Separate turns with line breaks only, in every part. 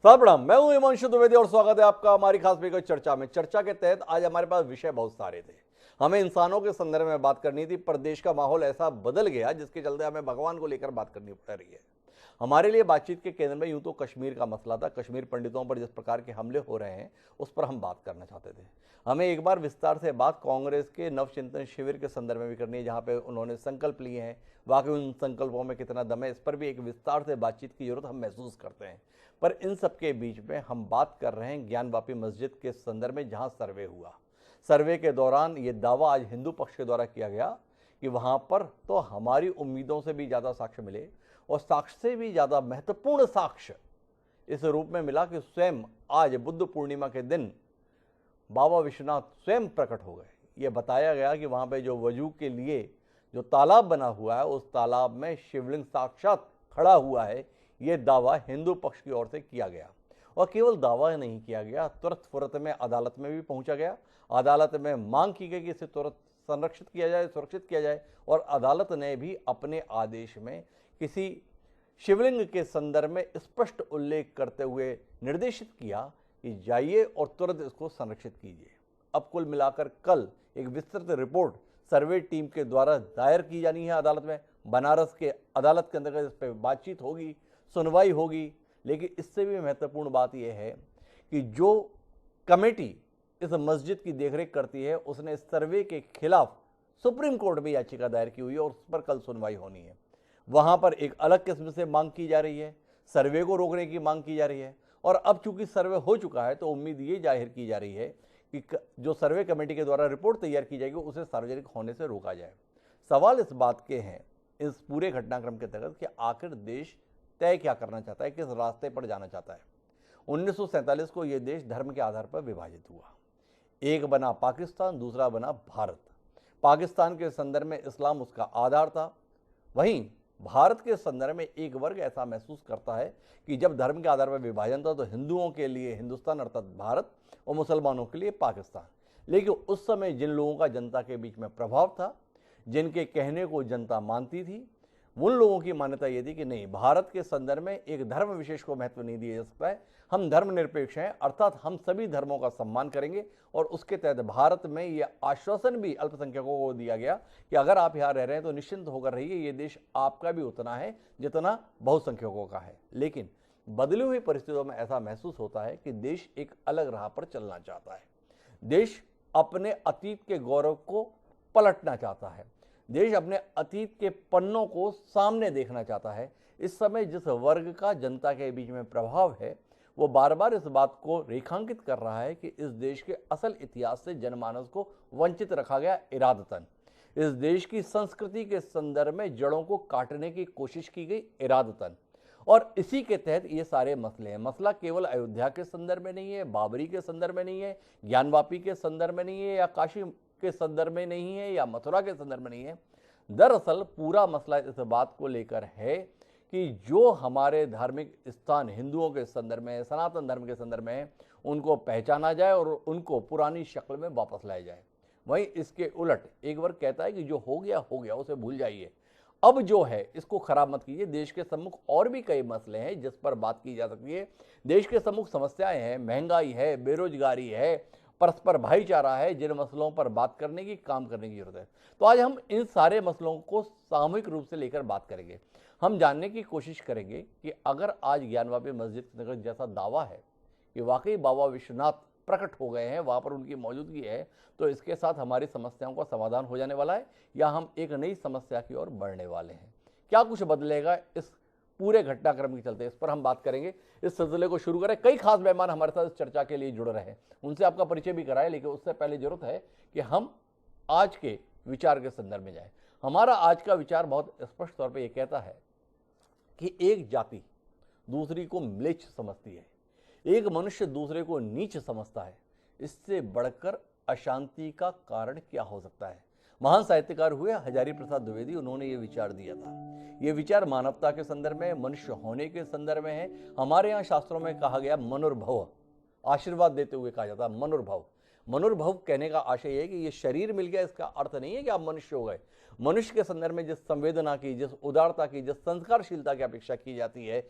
साहब प्रणाम, मैं हूं हिमांशु द्विवेदी और स्वागत है आपका हमारी खास व्यक्तिगत चर्चा में। चर्चा के तहत आज हमारे पास विषय बहुत सारे थे। हमें इंसानों के संदर्भ में बात करनी थी, पर देश का माहौल ऐसा बदल गया जिसके चलते हमें भगवान को लेकर बात करनी पड़ रही है। हमारे लिए बातचीत के केंद्र में यूं तो कश्मीर का मसला था। कश्मीर पंडितों पर जिस प्रकार के हमले हो रहे हैं उस पर हम बात करना चाहते थे। हमें एक बार विस्तार से बात कांग्रेस के नवचिंतन शिविर के संदर्भ में भी करनी है, जहां पे उन्होंने संकल्प लिए हैं। वाकई उन संकल्पों में कितना दम है, इस पर भी एक विस्तार से बातचीत की जरूरत हम महसूस करते हैं। पर इन सब के बीच में हम बात कर रहे हैं ज्ञानवापी मस्जिद के संदर्भ में, जहां सर्वे हुआ। सर्वे के दौरान ये दावा आज हिंदू पक्ष के द्वारा किया गया कि वहां पर तो हमारी उम्मीदों से भी ज़्यादा साक्ष्य मिले, और साक्ष्य से भी ज़्यादा महत्वपूर्ण साक्ष्य इस रूप में मिला कि स्वयं आज बुद्ध पूर्णिमा के दिन बाबा विश्वनाथ स्वयं प्रकट हो गए। ये बताया गया कि वहाँ पे जो वजू के लिए जो तालाब बना हुआ है, उस तालाब में शिवलिंग साक्षात खड़ा हुआ है। ये दावा हिंदू पक्ष की ओर से किया गया, और केवल दावा नहीं किया गया, तुरंत फुरत में अदालत में भी पहुंचा गया। अदालत में मांग की गई कि इसे तुरंत संरक्षित किया जाए, सुरक्षित किया जाए, और अदालत ने भी अपने आदेश में किसी शिवलिंग के संदर्भ में स्पष्ट उल्लेख करते हुए निर्देशित किया कि जाइए और तुरंत इसको संरक्षित कीजिए। अब कुल मिलाकर कल एक विस्तृत रिपोर्ट सर्वे टीम के द्वारा दायर की जानी है अदालत में। बनारस के अदालत के अंतर्गत इस पर बातचीत होगी, सुनवाई होगी। लेकिन इससे भी महत्वपूर्ण बात यह है कि जो कमेटी इस मस्जिद की देखरेख करती है, उसने इस सर्वे के खिलाफ सुप्रीम कोर्ट में याचिका दायर की हुई है, और उस पर कल सुनवाई होनी है। वहां पर एक अलग किस्म से मांग की जा रही है, सर्वे को रोकने की मांग की जा रही है। और अब चूंकि सर्वे हो चुका है तो उम्मीद ये जाहिर की जा रही है कि जो सर्वे कमेटी के द्वारा रिपोर्ट तैयार की जाएगी उसे सार्वजनिक होने से रोका जाए। सवाल इस बात के हैं इस पूरे घटनाक्रम के तहत कि आखिर देश तय क्या करना चाहता है, किस रास्ते पर जाना चाहता है। 1947 को यह देश धर्म के आधार पर विभाजित हुआ। एक बना पाकिस्तान, दूसरा बना भारत। पाकिस्तान के संदर्भ में इस्लाम उसका आधार था, वहीं भारत के संदर्भ में एक वर्ग ऐसा महसूस करता है कि जब धर्म के आधार पर विभाजन था तो हिंदुओं के लिए हिंदुस्तान अर्थात भारत, और मुसलमानों के लिए पाकिस्तान। लेकिन उस समय जिन लोगों का जनता के बीच में प्रभाव था, जिनके कहने को जनता मानती थी, उन लोगों की मान्यता यह थी कि नहीं, भारत के संदर्भ में एक धर्म विशेष को महत्व नहीं दिया जा सकता है। हम धर्मनिरपेक्ष हैं, अर्थात हम सभी धर्मों का सम्मान करेंगे। और उसके तहत भारत में यह आश्वासन भी अल्पसंख्यकों को दिया गया कि अगर आप यहाँ रह रहे हैं तो निश्चिंत होकर रहिए, ये देश आपका भी उतना है जितना बहुसंख्यकों का है। लेकिन बदली हुई परिस्थितियों में ऐसा महसूस होता है कि देश एक अलग राह पर चलना चाहता है। देश अपने अतीत के गौरव को पलटना चाहता है। देश अपने अतीत के पन्नों को सामने देखना चाहता है। इस समय जिस वर्ग का जनता के बीच में प्रभाव है, वो बार बार इस बात को रेखांकित कर रहा है कि इस देश के असल इतिहास से जनमानस को वंचित रखा गया इरादतन। इस देश की संस्कृति के संदर्भ में जड़ों को काटने की कोशिश की गई इरादतन। और इसी के तहत ये सारे मसले हैं। मसला केवल अयोध्या के संदर्भ में नहीं है, बाबरी के संदर्भ में नहीं है, ज्ञानवापी के संदर्भ में नहीं है, या काशी के संदर्भ में नहीं है, या मथुरा के संदर्भ में नहीं है। दरअसल पूरा मसला इस बात को लेकर है कि जो हमारे धार्मिक स्थान हिंदुओं के संदर्भ में, सनातन धर्म के संदर्भ में, उनको पहचाना जाए और उनको पुरानी शक्ल में वापस लाया जाए। वहीं इसके उलट एक वर्ग कहता है कि जो हो गया उसे भूल जाइए, अब जो है इसको खराब मत कीजिए। देश के सम्मुख और भी कई मसले हैं जिस पर बात की जा सकती है। देश के सम्मुख समस्याएं हैं, महंगाई है, बेरोजगारी है, परस्पर भाईचारा है, जिन मसलों पर बात करने की, काम करने की जरूरत है। तो आज हम इन सारे मसलों को सामूहिक रूप से लेकर बात करेंगे। हम जानने की कोशिश करेंगे कि अगर आज ज्ञानवापी मस्जिद जैसा दावा है कि वाकई बाबा विश्वनाथ प्रकट हो गए हैं, वहाँ पर उनकी मौजूदगी है, तो इसके साथ हमारी समस्याओं का समाधान हो जाने वाला है, या हम एक नई समस्या की ओर बढ़ने वाले हैं। क्या कुछ बदलेगा इस पूरे घटनाक्रम के चलते, इस पर हम बात करेंगे। इस सिलसिले को शुरू करें। कई खास मेहमान हमारे साथ इस चर्चा के लिए जुड़ रहे हैं, उनसे आपका परिचय भी कराएं। लेकिन उससे पहले जरूरत है कि हम आज के विचार के संदर्भ में जाएं। हमारा आज का विचार बहुत स्पष्ट तौर पर यह कहता है कि एक जाति दूसरी को म्लेच्छ समझती है, एक मनुष्य दूसरे को नीच समझता है। इससे बढ़कर अशांति का कारण क्या हो सकता है? महान साहित्यकार हुए हजारी प्रसाद द्विवेदी, उन्होंने ये विचार दिया था। ये विचार मानवता के संदर्भ में, मनुष्य होने के संदर्भ में है। हमारे यहाँ शास्त्रों में कहा गया मनुर्भव, आशीर्वाद देते हुए कहा जाता है मनुर्भव। मनुर्भव कहने का आशय है कि ये शरीर मिल गया, इसका अर्थ नहीं है कि आप मनुष्य हो गए। मनुष्य के संदर्भ में जिस संवेदना की, जिस उदारता की, जिस संस्कारशीलता की अपेक्षा की जाती है,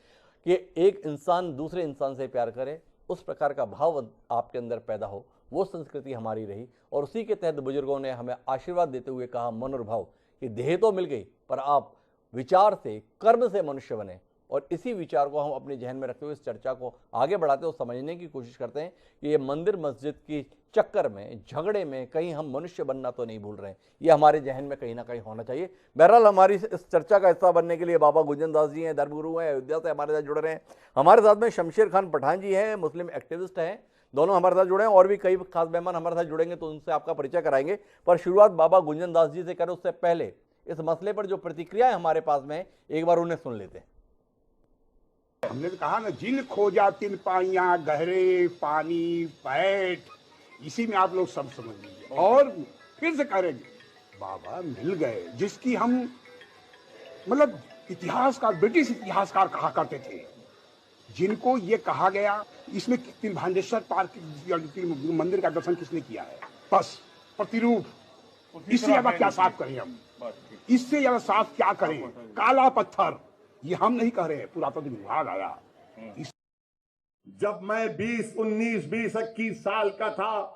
कि एक इंसान दूसरे इंसान से प्यार करे, उस प्रकार का भाव आपके अंदर पैदा हो, वो संस्कृति हमारी रही। और उसी के तहत बुजुर्गों ने हमें आशीर्वाद देते हुए कहा मन और भाव कि देह तो मिल गई पर आप विचार से, कर्म से मनुष्य बने। और इसी विचार को हम अपने जहन में रखते हुए इस चर्चा को आगे बढ़ाते हुए समझने की कोशिश करते हैं कि ये मंदिर मस्जिद की चक्कर में, झगड़े में कहीं हम मनुष्य बनना तो नहीं भूल रहे हैं। ये हमारे जहन में कहीं ना कहीं होना चाहिए। बहरहाल हमारी इस चर्चा का हिस्सा बनने के लिए बाबा गुंजन दास जी हैं, धर्मगुरु हैं, अयोध्या से हमारे साथ जुड़ रहे हैं। हमारे साथ में शमशेर खान पठान जी हैं, मुस्लिम एक्टिविस्ट हैं, दोनों हमारे साथ जुड़े हैं। और भी कई खास मेहमान हमारे साथ जुड़ेंगे तो उनसे आपका परिचय कराएंगे। पर शुरुआत बाबा गुंजन दास जी से करें उससे पहले इस मसले पर जो प्रतिक्रियाएं हमारे पास में एक बार उन्हें सुन लेते हैं।
हमने तो कहा ना, जिन खोजा तिन पाइया गहरे पानी पैठ, इसी में आप लोग सब समझ लीजिए। और फिर से करेंगे, बाबा मिल गए, जिसकी हम मतलब इतिहासकार, ब्रिटिश इतिहासकार कहा करते थे, जिनको ये कहा गया। इसमें तिलभांडेश्वर पार्क मंदिर का दर्शन किसने किया है? बस प्रतिरूप। इससे ज्यादा क्या साफ करें हम? इससे ज्यादा साफ क्या करें? काला पत्थर। ये हम नहीं कह रहे हैं, पुरातत्व विभाग आया।
जब मैं 20, 19, 20, 21 साल का था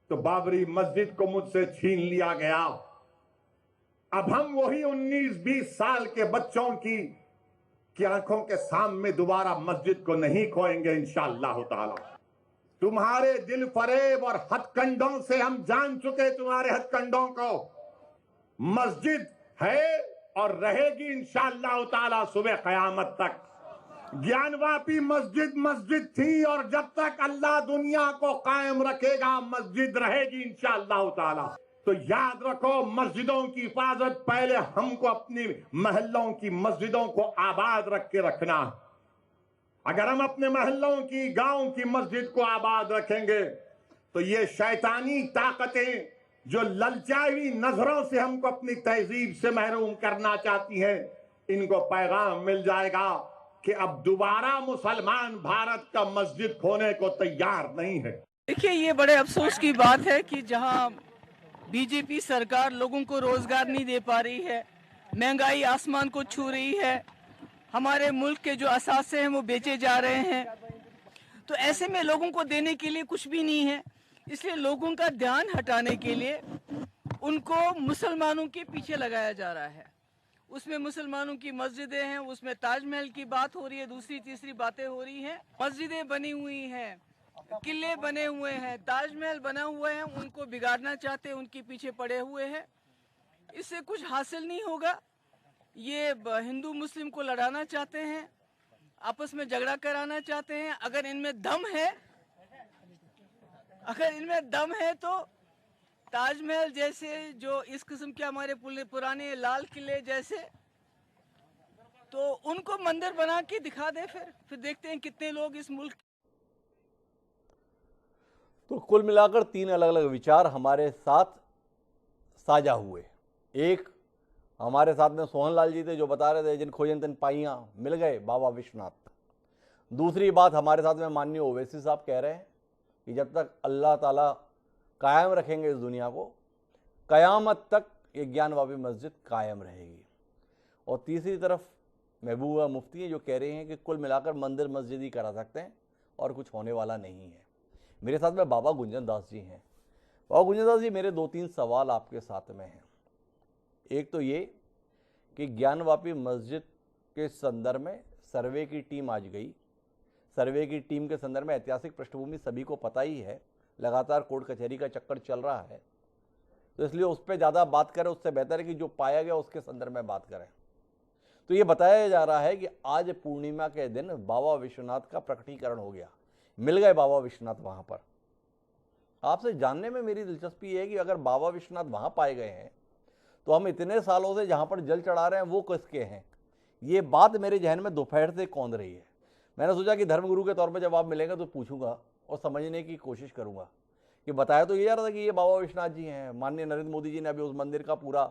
तो बाबरी मस्जिद को मुझसे छीन लिया गया। अब हम वही 19, 20 साल के बच्चों की आंखों के सामने दोबारा मस्जिद को नहीं खोएंगे इंशाअल्लाह ताला। तुम्हारे दिल फरेब और हथकंडों से हम जान चुके, तुम्हारे हथकंडों को। मस्जिद है और रहेगी इंशाअल्लाह ताला सुबह क़यामत तक। ज्ञानवापी मस्जिद थी और जब तक अल्लाह दुनिया को कायम रखेगा मस्जिद रहेगी इंशाअल्लाह ताला। तो याद रखो, मस्जिदों की हिफाजत पहले हमको अपनी महल्लों की मस्जिदों को आबाद रख के रखना। अगर हम अपने महल्लों की, गांव की मस्जिद को आबाद रखेंगे तो ये शैतानी ताकतें जो ललचाई नजरों से हमको अपनी तहजीब से महरूम करना चाहती हैं, इनको पैगाम मिल जाएगा कि अब दोबारा मुसलमान भारत का मस्जिद खोने को तैयार नहीं है।
देखिए, ये बड़े अफसोस की बात है कि जहां बीजेपी सरकार लोगों को रोजगार नहीं दे पा रही है, महंगाई आसमान को छू रही है, हमारे मुल्क के जो असासे हैं वो बेचे जा रहे हैं, तो ऐसे में लोगों को देने के लिए कुछ भी नहीं है। इसलिए लोगों का ध्यान हटाने के लिए उनको मुसलमानों के पीछे लगाया जा रहा है। उसमें मुसलमानों की मस्जिदें हैं, उसमें ताजमहल की बात हो रही है, दूसरी तीसरी बातें हो रही हैं। मस्जिदें बनी हुई हैं, किले बने हुए हैं, ताजमहल बना हुआ है, उनको बिगाड़ना चाहते हैं, उनके पीछे पड़े हुए हैं। इससे कुछ हासिल नहीं होगा। ये हिंदू मुस्लिम को लड़ाना चाहते हैं, आपस में झगड़ा कराना चाहते हैं। अगर इनमें दम है तो ताजमहल जैसे, जो इस किस्म के हमारे पुराने लाल किले जैसे, तो उनको मंदिर बना के दिखा दे। फिर देखते हैं कितने लोग इस मुल्क।
तो कुल मिलाकर तीन अलग अलग विचार हमारे साथ साझा हुए। एक, हमारे साथ में सोहनलाल जी थे जो बता रहे थे जिन खोजन तिन पाइयां मिल गए बाबा विश्वनाथ। दूसरी बात हमारे साथ में माननीय ओवैसी साहब कह रहे हैं कि जब तक अल्लाह ताला कायम रखेंगे इस दुनिया को, कयामत तक ये ज्ञानवापी मस्जिद कायम रहेगी। और तीसरी तरफ महबूबा मुफ्ती हैं जो कह रहे हैं कि कुल मिलाकर मंदिर मस्जिद ही करा सकते हैं और कुछ होने वाला नहीं है। मेरे साथ में बाबा गुंजन दास जी हैं। बाबा गुंजन दास जी, मेरे 2-3 सवाल आपके साथ में हैं। एक तो ये कि ज्ञानवापी मस्जिद के संदर्भ में सर्वे की टीम आज गई। सर्वे की टीम के संदर्भ में ऐतिहासिक पृष्ठभूमि सभी को पता ही है, लगातार कोर्ट कचहरी का चक्कर चल रहा है, तो इसलिए उस पर ज़्यादा बात करें उससे बेहतर है कि जो पाया गया उसके संदर्भ में बात करें। तो ये बताया जा रहा है कि आज पूर्णिमा के दिन बाबा विश्वनाथ का प्रकटीकरण हो गया, मिल गए बाबा विश्वनाथ वहाँ पर। आपसे जानने में मेरी दिलचस्पी है कि अगर बाबा विश्वनाथ वहाँ पाए गए हैं तो हम इतने सालों से जहाँ पर जल चढ़ा रहे हैं वो किसके हैं? ये बात मेरे जहन में दोपहर से कौंध रही है। मैंने सोचा कि धर्मगुरु के तौर पर जब आप मिलेंगे तो पूछूंगा और समझने की कोशिश करूंगा कि बताया तो ये जा रहा था कि ये बाबा विश्वनाथ जी हैं। माननीय नरेंद्र मोदी जी ने अभी उस मंदिर का पूरा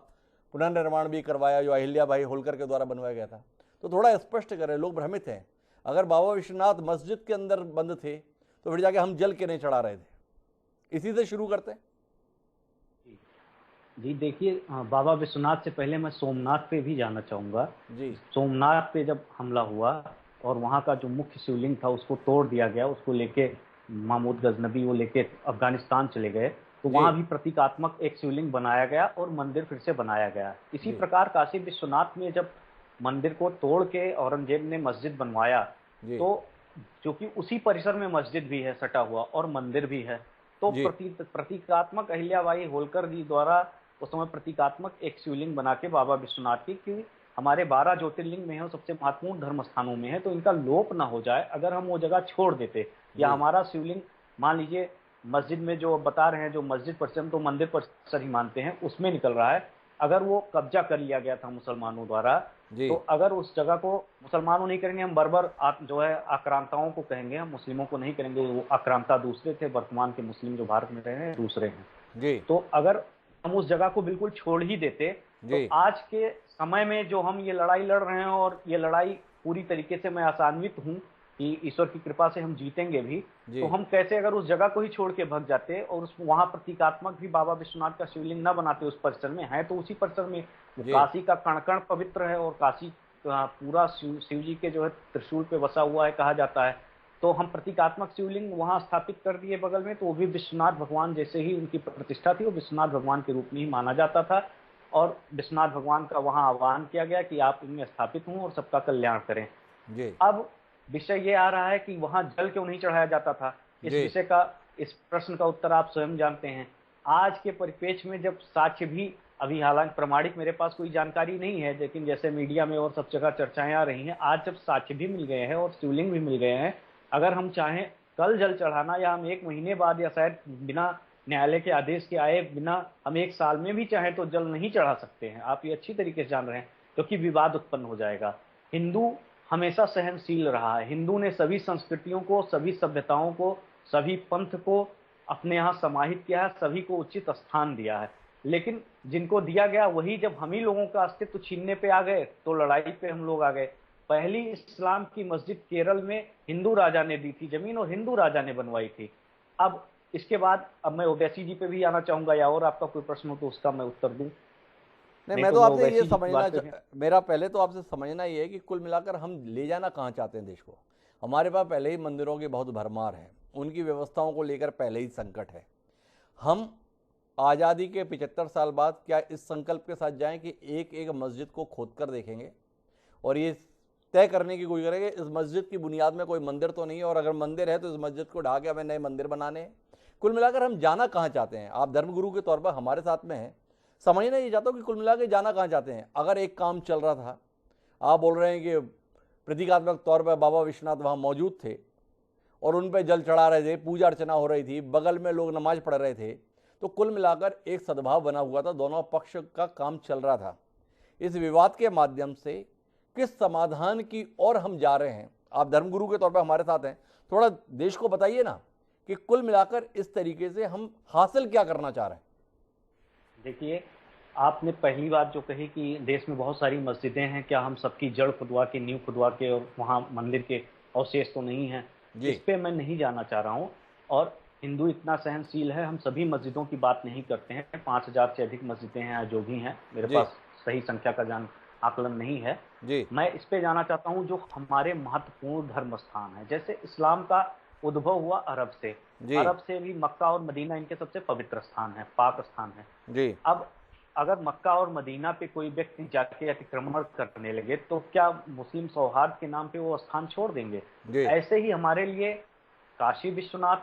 पुनर्निर्माण भी करवाया जो अहिल्या भाई होलकर के द्वारा बनवाया गया था। तो थोड़ा स्पष्ट करें, लोग भ्रमित हैं। अगर बाबा विश्वनाथ मस्जिद के अंदर बंद थे तो फिर जाके हम जल के नहीं चढ़ा रहे थे। इसी से शुरू करते हैं।
जी देखिए, बाबा विश्वनाथ से पहले मैं सोमनाथ पे भी जाना चाहूँगा।
जी
सोमनाथ पे जब हमला हुआ और वहाँ का जो मुख्य शिवलिंग था उसको तोड़ दिया गया, उसको लेके महमूद गजनबी वो लेके अफगानिस्तान चले गए, तो
जी
वहाँ भी प्रतीकात्मक एक शिवलिंग बनाया गया और मंदिर फिर से बनाया गया। इसी
जी
प्रकार काशी विश्वनाथ में जब मंदिर को तोड़ के औरंगजेब ने मस्जिद बनवाया,
जी
तो क्योंकि उसी परिसर में मस्जिद भी है सटा हुआ और मंदिर भी है, तो
जी
प्रतीकात्मक अहिल्याबाई होलकर जी द्वारा उस समय प्रतीकात्मक एक शिवलिंग बना के बाबा विश्वनाथ की, कि हमारे 12 ज्योतिर्लिंग में है और सबसे महत्वपूर्ण धर्म स्थानों में है, तो इनका लोप ना हो जाए अगर हम वो जगह छोड़ देते, या
जी
हमारा शिवलिंग मान लीजिए मस्जिद में जो बता रहे हैं, जो मस्जिद परिसर, हम तो मंदिर परिसर ही मानते हैं, उसमें निकल रहा है, अगर वो कब्जा कर लिया गया था मुसलमानों द्वारा,
जी
तो अगर उस जगह को मुसलमानों नहीं करेंगे, हम बर्बर जो है आक्रांताओं को कहेंगे, हम मुस्लिमों को नहीं करेंगे, वो आक्रांता दूसरे थे, वर्तमान के मुस्लिम जो भारत में रहे हैं दूसरे हैं।
जी
तो अगर हम उस जगह को बिल्कुल छोड़ ही देते, तो
जी
आज के समय में जो हम ये लड़ाई लड़ रहे हैं, और ये लड़ाई पूरी तरीके से मैं आशान्वित हूँ कि ईश्वर की कृपा से हम जीतेंगे भी,
जी
तो हम कैसे अगर उस जगह को ही छोड़ के भग जाते और उस वहां प्रतीकात्मक भी बाबा विश्वनाथ का शिवलिंग न बनाते, उस परिसर में है तो उसी परिसर में, वो
जी
काशी का कण कण पवित्र है, और काशी पूरा शिव जी के जो है त्रिशूल पे बसा हुआ है कहा जाता है, तो हम प्रतीकात्मक शिवलिंग वहां स्थापित कर दिए बगल में, तो वो भी विश्वनाथ भगवान जैसे ही उनकी प्रतिष्ठा थी, वो विश्वनाथ भगवान के रूप में ही माना जाता था, और विश्वनाथ भगवान का वहां आह्वान किया गया कि आप इनमें स्थापित हों और सबका कल्याण करें।
जी
अब विषय ये आ रहा है कि वहां जल क्यों नहीं चढ़ाया जाता था, इस
जी
विषय का, इस प्रश्न का उत्तर आप स्वयं जानते हैं। आज के परिप्रेक्ष्य में जब साक्ष्य भी, अभी हालांकि प्रमाणिक मेरे पास कोई जानकारी नहीं है, लेकिन जैसे मीडिया में और सब जगह चर्चाएं आ रही हैं, आज जब साक्ष्य भी मिल गए हैं और शिवलिंग भी मिल गए हैं, अगर हम चाहें कल जल चढ़ाना, या हम 1 महीने बाद, या शायद बिना न्यायालय के आदेश के आए बिना हम 1 साल में भी चाहें तो जल नहीं चढ़ा सकते हैं। आप ये अच्छी तरीके से जान रहे हैं, क्योंकि विवाद उत्पन्न हो जाएगा। हिंदू हमेशा सहनशील रहा है, हिंदू ने सभी संस्कृतियों को, सभी सभ्यताओं को, सभी पंथ को अपने यहाँ समाहित किया है, सभी को उचित स्थान दिया है, लेकिन जिनको दिया गया वही जब हम ही लोगों का अस्तित्व छीनने पे आ गए, तो लड़ाई पे हम लोग आ गए। पहली इस्लाम की मस्जिद केरल में हिंदू राजा ने दी थी जमीन, और हिंदू राजा ने बनवाई थी। अब इसके बाद अब मैं ओवैसी जी पे भी आना चाहूंगा, या और आपका कोई प्रश्न हो तो उसका मैं उत्तर दूं।
नहीं,
नहीं
मैं
तो
तो
मैं
आपसे ये
ओवैसी जी की
समझना
बात पे
मेरा पहले तो आपसे समझना ये है कि कुल मिलाकर हम ले जाना कहाँ चाहते हैं देश को। हमारे पास पहले ही मंदिरों की बहुत भरमार है, उनकी व्यवस्थाओं को लेकर पहले ही संकट है। हम आज़ादी के 75 साल बाद क्या इस संकल्प के साथ जाएं कि एक एक मस्जिद को खोद कर देखेंगे और ये तय करने की कोशिश करेंगे इस मस्जिद की बुनियाद में कोई मंदिर तो नहीं है, और अगर मंदिर है तो इस मस्जिद को ढा के हमें नए मंदिर बनाने हैं। कुल मिलाकर हम जाना कहाँ चाहते हैं? आप धर्मगुरु के तौर पर हमारे साथ में हैं, समझना ये चाहता हूँ कि कुल मिला के जाना कहाँ चाहते हैं। अगर एक काम चल रहा था, आप बोल रहे हैं कि प्रतीकात्मक तौर पर बाबा विश्वनाथ वहाँ मौजूद थे और उन पर जल चढ़ा रहे थे, पूजा अर्चना हो रही थी, बगल में लोग नमाज पढ़ रहे थे, तो कुल मिलाकर एक सद्भाव बना हुआ था, दोनों पक्ष का काम चल रहा था। इस विवाद के माध्यम से किस समाधान की ओर हम जा रहे हैं? आप धर्मगुरु के तौर पर हमारे साथ हैं, थोड़ा देश को बताइए ना कि कुल मिलाकर इस तरीके से हम हासिल क्या करना चाह रहे हैं।
देखिए, आपने पहली बात जो कही कि देश में बहुत सारी मस्जिदें हैं, क्या हम सबकी जड़ खुदवा के, नींव खुदवा के, और वहाँ मंदिर के अवशेष तो नहीं हैं,
जी
इस पे मैं नहीं जाना चाह रहा हूँ। और हिंदू इतना सहनशील है, हम सभी मस्जिदों की बात नहीं करते हैं। 5000 से अधिक मस्जिदें हैं, जो भी हैं, मेरे
जी
पास सही संख्या का आकलन नहीं है।
जी
मैं इस पे जाना चाहता हूँ जो हमारे महत्वपूर्ण धर्म स्थान है। जैसे इस्लाम का उद्भव हुआ अरब से,
जी
अरब से भी मक्का और मदीना इनके सबसे पवित्र स्थान है, पाक स्थान है।
जी
अब अगर मक्का और मदीना पे कोई व्यक्ति जाके अतिक्रमण करने लगे, तो क्या मुस्लिम सौहार्द के नाम पे वो स्थान छोड़ देंगे?
जी
ऐसे ही हमारे लिए काशी विश्वनाथ,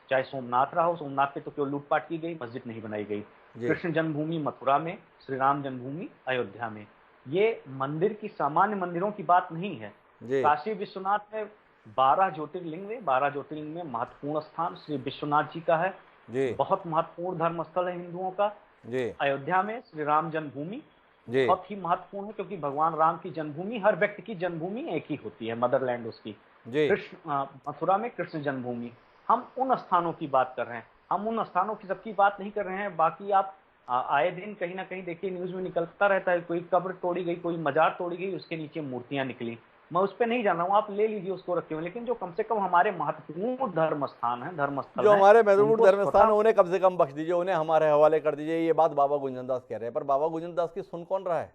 चाहे सोमनाथ रहा हो, सोमनाथ पे तो केवल लूटपाट की गई, मस्जिद नहीं बनाई गई।
जी
कृष्ण जन्मभूमि मथुरा में, श्री राम जन्मभूमि अयोध्या में, ये मंदिर की सामान्य मंदिरों की बात नहीं है।
जी
काशी विश्वनाथ में 12 ज्योतिर्लिंग में, 12 ज्योतिर्लिंग में महत्वपूर्ण स्थान श्री विश्वनाथ जी का है,
जी
बहुत महत्वपूर्ण धर्म स्थल है हिंदुओं का।
जी
अयोध्या में श्री राम जन्मभूमि
जी
बहुत ही महत्वपूर्ण है, क्योंकि भगवान राम की जन्मभूमि, हर व्यक्ति की जन्मभूमि एक ही होती है, मदरलैंड उसकी।
जी
कृष्ण मथुरा में कृष्ण जन्मभूमि। हम उन स्थानों की बात कर रहे हैं, हम उन स्थानों की सबकी बात नहीं कर रहे हैं। बाकी आप आए दिन कहीं ना कहीं देखिए, न्यूज में निकलता रहता है, कोई कब्र तोड़ी गई, कोई मजार तोड़ी गई, उसके नीचे मूर्तियां निकली। मैं उस पर नहीं जान रहा हूँ, आप ले लीजिए उसको रखे हुए, लेकिन जो कम से कम हमारे महत्वपूर्ण धर्म स्थान है, धर्मस्थल
जो
हैं,
हमारे महत्वपूर्ण
उनको
धर्म स्थान है
स्वतः
उन्हें कम से कम बख्श दीजिए, उन्हें हमारे हवाले कर दीजिए। ये बात बाबा गुंजन दास कह रहे हैं, पर बाबा गुंजन दास की सुन कौन रहा है?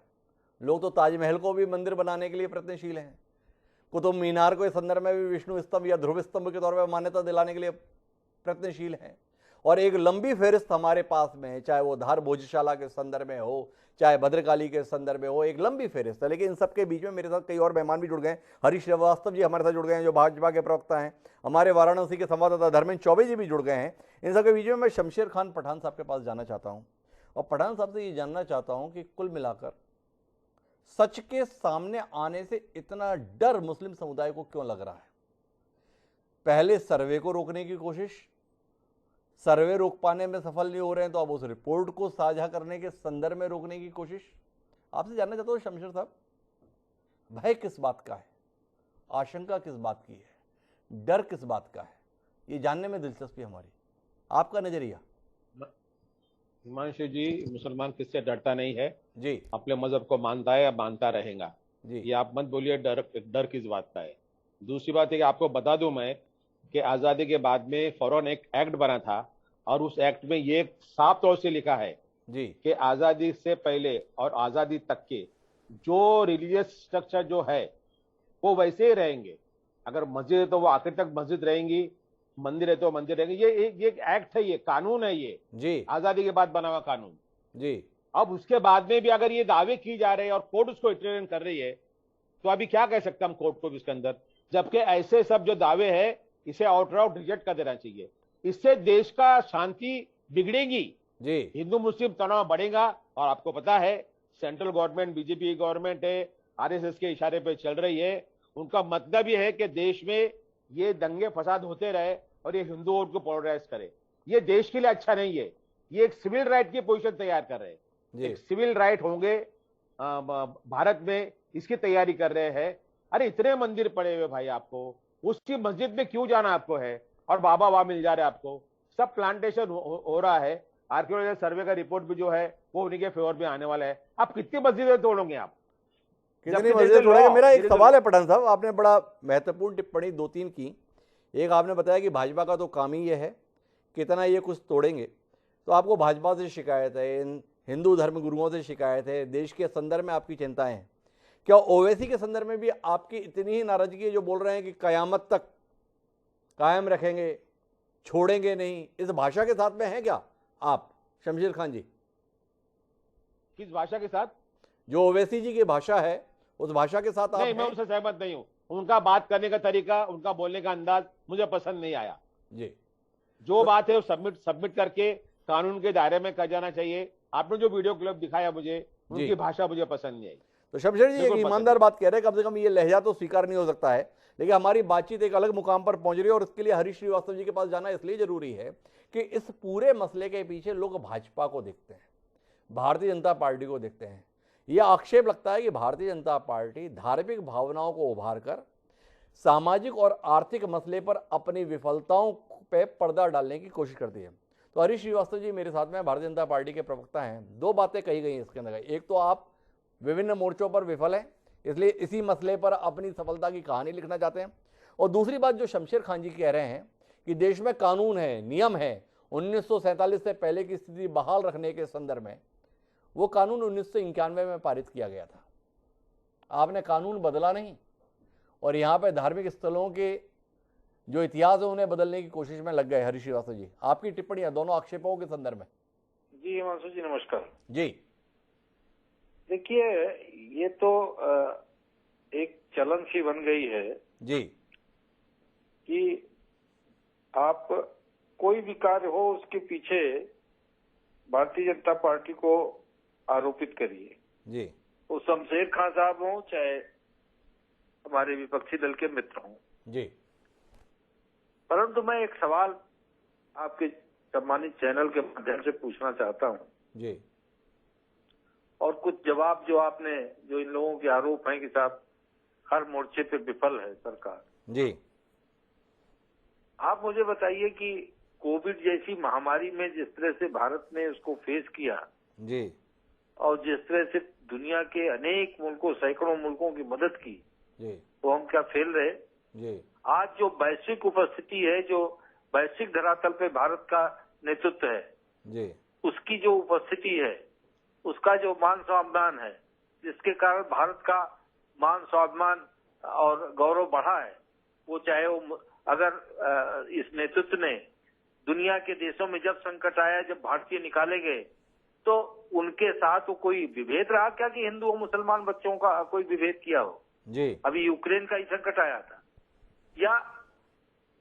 लोग तो ताजमहल को भी मंदिर बनाने के लिए प्रयत्नशील हैं, कुतुब मीनार को इस संदर्भ में भी विष्णु स्तंभ या ध्रुव स्तंभ के तौर पर मान्यता दिलाने के लिए प्रयत्नशील हैं। और एक लंबी फेहरिस्त हमारे पास में है, चाहे वो धार भोजशाला के संदर्भ में हो, चाहे भद्रकाली के संदर्भ में हो, एक लंबी फेहरिस्त है। लेकिन इन सबके बीच में मेरे साथ कई और मेहमान भी जुड़ गए हैं। हरीश श्रीवास्तव जी हमारे साथ जुड़ गए हैं, जो भाजपा के प्रवक्ता हैं। हमारे वाराणसी के संवाददाता धर्मेंद्र चौबे जी भी जुड़ गए हैं। इन सबके बीच में मैं शमशेर खान पठान साहब के पास जाना चाहता हूँ, और पठान साहब से ये जानना चाहता हूँ कि कुल मिलाकर सच के सामने आने से इतना डर मुस्लिम समुदाय को क्यों लग रहा है? पहले सर्वे को रोकने की कोशिश, सर्वे रोक पाने में सफल नहीं हो रहे हैं तो अब उस रिपोर्ट को साझा करने के संदर्भ में रोकने की कोशिश। आपसे जानना चाहता हूं शमशेर साहब, भय किस बात का है, आशंका किस बात की है, डर किस बात का है, ये जानने में दिलचस्पी हमारी। आपका नजरिया।
हिमांशु जी, मुसलमान किससे डरता नहीं है
जी
अपने मजहब को मानता है या मानता रहेगा।
जी
ये आप मत बोलिए डर किस बात का है। दूसरी बात है कि आपको बता दूं मैं कि आजादी के बाद में फौरन एक एक्ट बना था, और उस एक्ट में ये साफ तौर से लिखा है
जी
कि आजादी से पहले और आजादी तक के जो रिलीजियस स्ट्रक्चर जो है वो वैसे ही रहेंगे। अगर मस्जिद है तो वो आखिर तक मस्जिद रहेंगी, मंदिर है तो मंदिर रहेंगे। ये एक एक्ट है, ये कानून है, ये
जी
आजादी के बाद बना हुआ कानून।
जी
अब उसके बाद में भी अगर ये दावे की जा रहे हैं और कोर्ट उसको इंटरवेन कर रही है, तो अभी क्या कह सकते हैं हम कोर्ट को भी इसके अंदर, जबकि ऐसे सब जो दावे हैं इसे आउट रिजेक्ट कर देना चाहिए। इससे देश का शांति बिगड़ेगी
जी
हिंदू मुस्लिम तनाव बढ़ेगा। और आपको पता है सेंट्रल गवर्नमेंट बीजेपी गवर्नमेंट है, आरएसएस के इशारे पे चल रही है। उनका मतलब ये है कि देश में ये दंगे फसाद होते रहे और ये हिंदू वोट को पोलराइज करे। ये देश के लिए अच्छा नहीं है। ये एक सिविल राइट की पोजीशन तैयार कर रहे हैं। एक सिविल राइट होंगे भारत में, इसकी तैयारी कर रहे हैं। अरे इतने मंदिर पड़े हुए भाई, आपको उसकी मस्जिद में क्यों जाना आपको है? और बाबा वहां मिल जा रहे हैं आपको। सब प्लांटेशन हो रहा है। आर्कियोलॉजिकल सर्वे का रिपोर्ट भी जो है वो उन्हीं के फेवर में आने वाला है। आप कितनी मस्जिदें तोड़ोगे? आप
कितनी मस्जिदें तोड़ेंगे? मेरा एक सवाल है पठान साहब, आपने बड़ा महत्वपूर्ण टिप्पणी दो तीन की। एक आपने बताया कि भाजपा का तो काम ही यह है, कितना ये कुछ तोड़ेंगे। तो आपको भाजपा से शिकायत है, इन हिंदू धर्म गुरुओं से शिकायत है, देश के संदर्भ में आपकी चिंताएं हैं। क्या ओवैसी के संदर्भ में भी आपकी इतनी ही नाराजगी है, जो बोल रहे हैं कि कयामत तक कायम रखेंगे, छोड़ेंगे नहीं? इस भाषा के साथ में हैं क्या आप शमशेर खान जी?
किस भाषा के साथ?
जो ओवैसी जी की भाषा है उस भाषा के साथ आप
नहीं, मैं उनसे सहमत नहीं हूं। उनका बात करने का तरीका, उनका बोलने का अंदाज मुझे पसंद नहीं आया
जी।
जो बात है वो सबमिट करके कानून के दायरे में कर जाना चाहिए। आपने जो वीडियो क्लिप दिखाया मुझे, उनकी भाषा मुझे पसंद नहीं आई।
तो शमशेर जी एक ईमानदार बात कह रहे हैं, कम से कम ये लहजा तो स्वीकार नहीं हो सकता है, लेकिन हमारी बातचीत एक अलग मुकाम पर पहुंच रही है। और इसके लिए हरीश श्रीवास्तव जी के पास जाना इसलिए जरूरी है कि इस पूरे मसले के पीछे लोग भाजपा को देखते हैं, भारतीय जनता पार्टी को देखते हैं। यह आक्षेप लगता है कि भारतीय जनता पार्टी धार्मिक भावनाओं को उभार कर सामाजिक और आर्थिक मसले पर अपनी विफलताओं पे पर्दा डालने की कोशिश करती है। तो हरीश श्रीवास्तव जी मेरे साथ में भारतीय जनता पार्टी के प्रवक्ता हैं। दो बातें कही गई इसके अंदर। एक तो आप विभिन्न मोर्चों पर विफल हैं, इसलिए इसी मसले पर अपनी सफलता की कहानी लिखना चाहते हैं। और दूसरी बात जो शमशेर खान जी कह रहे हैं कि देश में कानून है, नियम है, 1947 से पहले की स्थिति बहाल रखने के संदर्भ में, वो कानून 1991 में पारित किया गया था। आपने कानून बदला नहीं, और यहाँ पे धार्मिक स्थलों के जो इतिहास है उन्हें बदलने की कोशिश में लग गए। हरीश श्रीवास्तव जी, आपकी टिप्पणियां दोनों आक्षेपों के संदर्भ में।
जी हिमांशु जी नमस्कार
जी।
देखिए, ये तो एक चलन सी बन गई है
जी
कि आप कोई भी कार्य हो उसके पीछे भारतीय जनता पार्टी को आरोपित करिए।
जी।
वो शमशेर खान साहब हों चाहे हमारे विपक्षी दल के मित्र हों
जी।
परंतु मैं एक सवाल आपके सम्मानित चैनल के माध्यम से पूछना चाहता हूं
जी।
और कुछ जवाब जो आपने, जो इन लोगों के आरोप हैं कि साहब हर मोर्चे पे विफल है सरकार
जी।
आप मुझे बताइए कि कोविड जैसी महामारी में जिस तरह से भारत ने उसको फेस किया
जी।
और जिस तरह से दुनिया के अनेक मुल्कों, सैकड़ों मुल्कों की मदद की,
जी
वो हम क्या फेल रहे?
जी
आज जो वैश्विक उपस्थिति है, जो वैश्विक धरातल पे भारत का नेतृत्व है,
जी
उसकी जो उपस्थिति है, उसका जो मान स्वाभिमान है, जिसके कारण भारत का मान स्वाभिमान और गौरव बढ़ा है, वो चाहे वो अगर इस नेतृत्व ने दुनिया के देशों में जब संकट आया, जब भारतीय निकाले गए, तो उनके साथ वो कोई विभेद रहा क्या कि हिंदू और मुसलमान बच्चों का कोई विभेद किया हो?
जी
अभी यूक्रेन का ही संकट आया था, या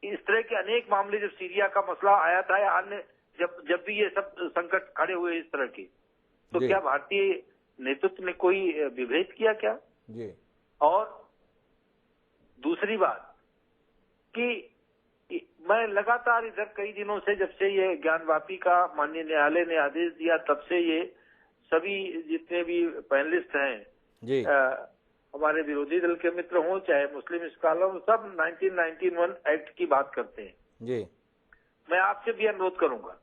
इस तरह के अनेक मामले जब सीरिया का मसला आया था, या अन्य जब भी ये सब संकट खड़े हुए इस तरह के, तो
जी।
क्या भारतीय नेतृत्व ने कोई विभेद किया क्या?
जी
और दूसरी बात कि मैं लगातार इधर कई दिनों से, जब से ये ज्ञानवापी का माननीय न्यायालय ने आदेश दिया, तब से ये सभी जितने भी पैनलिस्ट हैं,
जी
हमारे विरोधी दल के मित्र हों चाहे मुस्लिम स्कॉलर हों, सब 1991 एक्ट की बात करते हैं।
जी
मैं आपसे भी अनुरोध करूंगा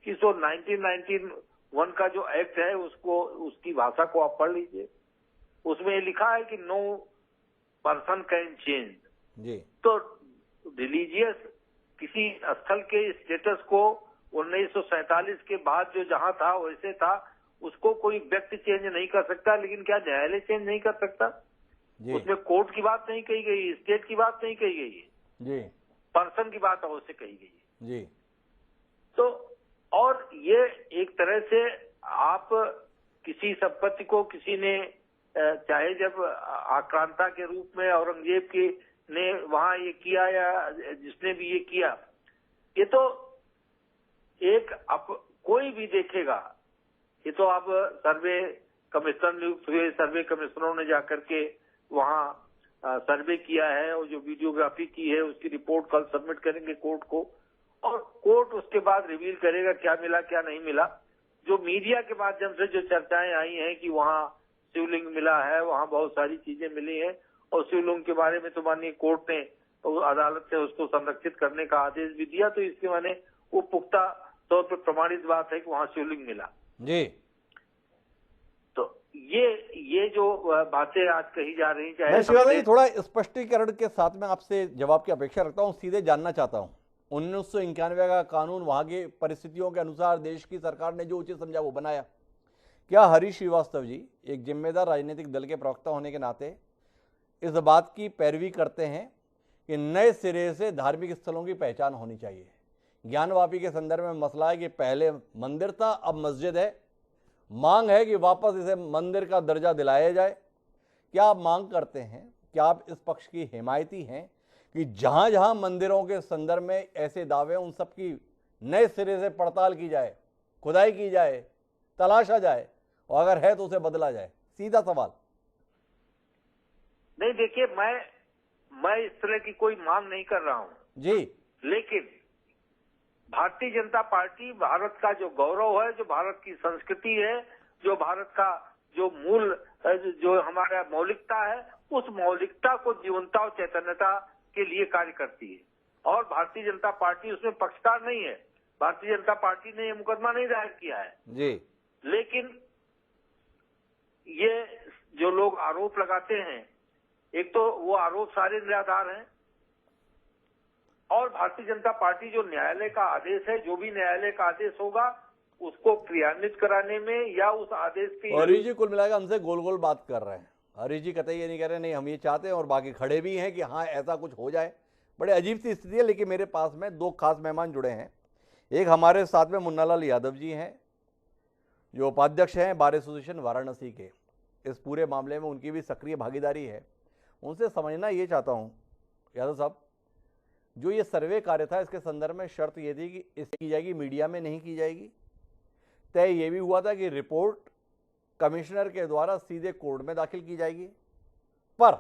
कि 1991 का जो एक्ट है उसको, उसकी भाषा को आप पढ़ लीजिए। उसमें ये लिखा है कि नो पर्सन कैन चेंज।
जी
तो रिलीजियस किसी स्थल के स्टेटस को 1947 के बाद जो जहां था वैसे था, उसको कोई व्यक्ति चेंज नहीं कर सकता। लेकिन क्या न्यायालय चेंज नहीं कर सकता?
जी
उसमें कोर्ट की बात नहीं कही गई, स्टेट की बात नहीं कही गई है,
जी
पर्सन की बात अवश्य कही गई है।
जी
तो और ये एक तरह से आप किसी संपत्ति को किसी ने, चाहे जब आक्रांता के रूप में औरंगजेब की ने वहां ये किया या जिसने भी ये किया, ये तो एक कोई भी देखेगा, ये तो अब सर्वे कमिश्नर नियुक्त हुए, सर्वे कमिश्नरों ने जाकर के वहां सर्वे किया है और जो वीडियोग्राफी की है उसकी रिपोर्ट कल सबमिट करेंगे कोर्ट को, और कोर्ट उसके बाद रिवील करेगा क्या मिला क्या नहीं मिला। जो मीडिया के माध्यम से जो चर्चाएं आई हैं कि वहां शिवलिंग मिला है, वहां बहुत सारी चीजें मिली हैं, और शिवलिंग के बारे में तो माननीय कोर्ट ने, अदालत ने उसको संरक्षित करने का आदेश भी दिया, तो इसके माने वो पुख्ता तौर पर प्रमाणित बात है कि वहां शिवलिंग मिला।
जी
तो ये जो बातें आज कही जा रही,
मैं
चाहे
शिवाजी जी थोड़ा स्पष्टीकरण के साथ में आपसे जवाब की अपेक्षा रखता हूं, सीधे जानना चाहता हूं 1991 का कानून वहां की परिस्थितियों के अनुसार देश की सरकार ने जो उचित समझा वो बनाया। क्या हरीश श्रीवास्तव जी एक जिम्मेदार राजनीतिक दल के प्रवक्ता होने के नाते इस बात की पैरवी करते हैं कि नए सिरे से धार्मिक स्थलों की पहचान होनी चाहिए? ज्ञानवापी के संदर्भ में मसला है कि पहले मंदिर था, अब मस्जिद है, मांग है कि वापस इसे मंदिर का दर्जा दिलाया जाए। क्या आप मांग करते हैं, क्या आप इस पक्ष की हिमायती हैं कि जहां जहां मंदिरों के संदर्भ में ऐसे दावे उन सब की नए सिरे से पड़ताल की जाए, खुदाई की जाए, तलाशा जाए, और अगर है तो उसे बदला जाए? सीधा सवाल।
नहीं, देखिए मैं इस तरह की कोई मांग नहीं कर रहा हूं
जी,
लेकिन भारतीय जनता पार्टी भारत का जो गौरव है, जो भारत की संस्कृति है, जो भारत का जो मूल, जो हमारा मौलिकता है, उस मौलिकता को जीवंता और चैतन्यता के लिए कार्य करती है। और भारतीय जनता पार्टी उसमें पक्षकार नहीं है। भारतीय जनता पार्टी ने ये मुकदमा नहीं दायर किया है
जी
लेकिन ये जो लोग आरोप लगाते हैं, एक तो वो आरोप सारे निराधार हैं, और भारतीय जनता पार्टी जो न्यायालय का आदेश है, जो भी न्यायालय का आदेश होगा उसको क्रियान्वित कराने में या उस आदेश की,
हरीश जी कुल मिलाकर हमसे गोल गोल बात कर रहे हैं। हरीश जी कतई ये नहीं कह रहे नहीं हम ये चाहते हैं, और बाकी खड़े भी हैं कि हाँ ऐसा कुछ हो जाए। बड़े अजीब सी स्थिति है। लेकिन मेरे पास में दो खास मेहमान जुड़े हैं। एक हमारे साथ में मुन्नालाल यादव जी हैं, जो उपाध्यक्ष हैं बार एसोसिएशन वाराणसी के। इस पूरे मामले में उनकी भी सक्रिय भागीदारी है। उनसे समझना ये चाहता हूँ यादव साहब, जो ये सर्वे कार्य था इसके संदर्भ में शर्त ये थी कि इस की जाएगी, मीडिया में नहीं की जाएगी। तय ये भी हुआ था कि रिपोर्ट कमिश्नर के द्वारा सीधे कोर्ट में दाखिल की जाएगी। पर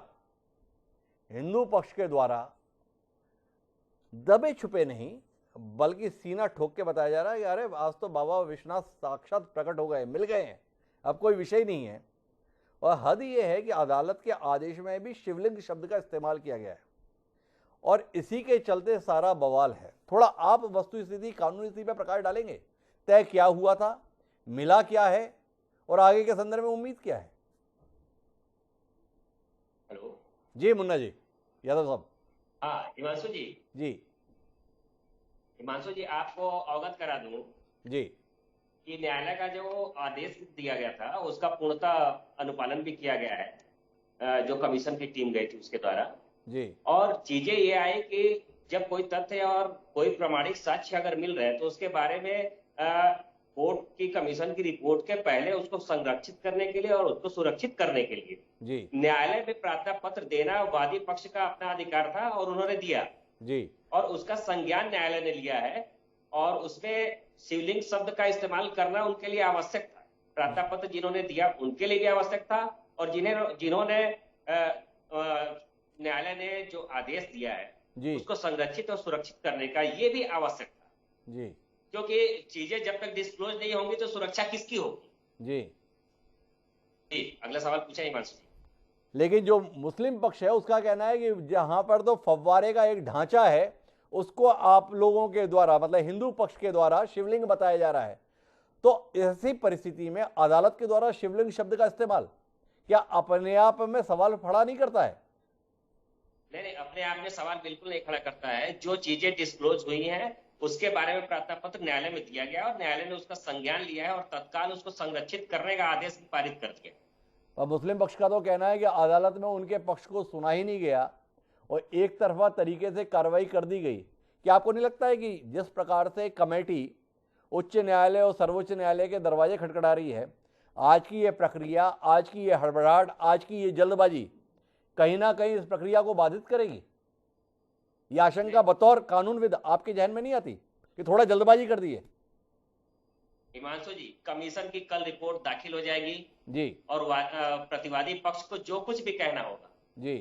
हिंदू पक्ष के द्वारा दबे छुपे नहीं बल्कि सीना ठोक के बताया जा रहा है कि अरे आज तो बाबा विश्वनाथ साक्षात प्रकट हो गए, मिल गए हैं, अब कोई विषय नहीं है। और हद ये है कि अदालत के आदेश में भी शिवलिंग शब्द का इस्तेमाल किया गया है, और इसी के चलते सारा बवाल है। थोड़ा आप वस्तु स्थिति, कानूनी स्थिति पर प्रकाश डालेंगे? तय क्या हुआ था, मिला क्या है, और आगे के संदर्भ में उम्मीद क्या है?
हेलो,
जी मुन्ना जी, यादव साहब।
हाँ हिमांशु जी।
जी
हिमांशु जी, आपको अवगत करा दूं
जी
कि न्यायालय का जो आदेश दिया गया था उसका पूर्णतः अनुपालन भी किया गया है, जो कमीशन की टीम गई थी उसके द्वारा।
जी
और चीजें ये आई कि जब कोई तथ्य और कोई प्रमाणिक साक्ष्य अगर मिल रहे हैं तो उसके बारे में कोर्ट की कमीशन की रिपोर्ट के पहले उसको संरक्षित करने के लिए और उसको सुरक्षित करने के लिए
जी
न्यायालय में प्रार्थना पत्र देना वादी पक्ष का अपना अधिकार था और उन्होंने दिया,
जी
और उसका संज्ञान न्यायालय ने लिया है और उसमें शिवलिंग शब्द का इस्तेमाल करना उनके लिए आवश्यक था। प्रार्थना पत्र जिन्होंने दिया उनके लिए भी आवश्यक था, और जिन्होंने न्यायालय ने जो आदेश दिया है
जी
उसको संरक्षित और सुरक्षित करने का ये भी आवश्यक था,
जी
क्योंकि चीजें जब तक डिस्क्लोज नहीं होंगी तो सुरक्षा किसकी होगी।
जी
जी, अगला सवाल पूछा हिमांशु जी।
लेकिन जो मुस्लिम पक्ष है उसका कहना है कि जहां पर तो फव्वारे का एक ढांचा है उसको आप लोगों के द्वारा, मतलब हिंदू पक्ष के द्वारा शिवलिंग बताया जा रहा है, तो ऐसी परिस्थिति में अदालत के द्वारा शिवलिंग शब्द का इस्तेमाल क्या अपने आप में सवाल खड़ा नहीं करता है?
नहीं नहीं, अपने आप में सवाल बिल्कुल नहीं खड़ा करता है। जो चीजें डिस्क्लोज हुई हैं उसके बारे में प्रार्थना पत्र न्यायालय में दिया गया और न्यायालय ने उसका संज्ञान लिया है और तत्काल उसको संरक्षित करने का आदेश भी पारित कर दिया।
और मुस्लिम पक्ष का तो कहना है कि अदालत में उनके पक्ष को सुना ही नहीं गया और एक तरफा तरीके से कार्रवाई कर दी गई। क्या आपको नहीं लगता है कि जिस प्रकार से कमेटी उच्च न्यायालय और सर्वोच्च न्यायालय के दरवाजे खटखटा रही है, आज की ये प्रक्रिया, आज की ये हड़बड़ाहट, आज की ये जल्दबाजी कहीं ना कहीं इस प्रक्रिया को बाधित करेगी? यह आशंका बतौर कानूनविद आपके जहन में नहीं आती कि थोड़ा जल्दबाजी कर दी है?
हिमांशु जी, कमीशन की कल रिपोर्ट दाखिल हो जाएगी
जी
और प्रतिवादी पक्ष को जो कुछ भी कहना होगा
जी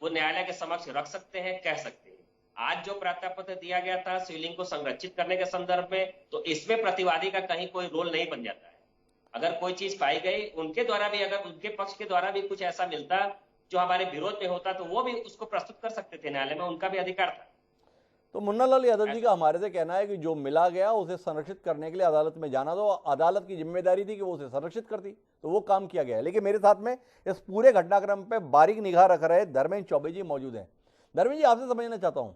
वो न्यायालय के समक्ष रख सकते हैं, कह सकते हैं। आज जो प्रार्थना पत्र दिया गया था शिवलिंग को संरक्षित करने के संदर्भ में, तो इसमें प्रतिवादी का कहीं कोई रोल नहीं बन जाता है। अगर कोई चीज पाई गई उनके द्वारा भी, अगर उनके पक्ष के द्वारा भी कुछ ऐसा मिलता जो हमारे विरोध में होता तो वो भी उसको प्रस्तुत कर सकते थे न्यायालय में, उनका भी अधिकार था।
तो मुन्ना लाल यादव जी का हमारे से कहना है कि जो मिला गया उसे संरक्षित करने के लिए अदालत में जाना, तो अदालत की जिम्मेदारी थी कि वो उसे संरक्षित करती, तो वो काम किया गया है। लेकिन मेरे साथ में इस पूरे घटनाक्रम पे बारीक निगाह रख रहे धर्मेंद्र चौबे जी मौजूद हैं। धर्मेंद्र जी, आपसे समझना चाहता हूं,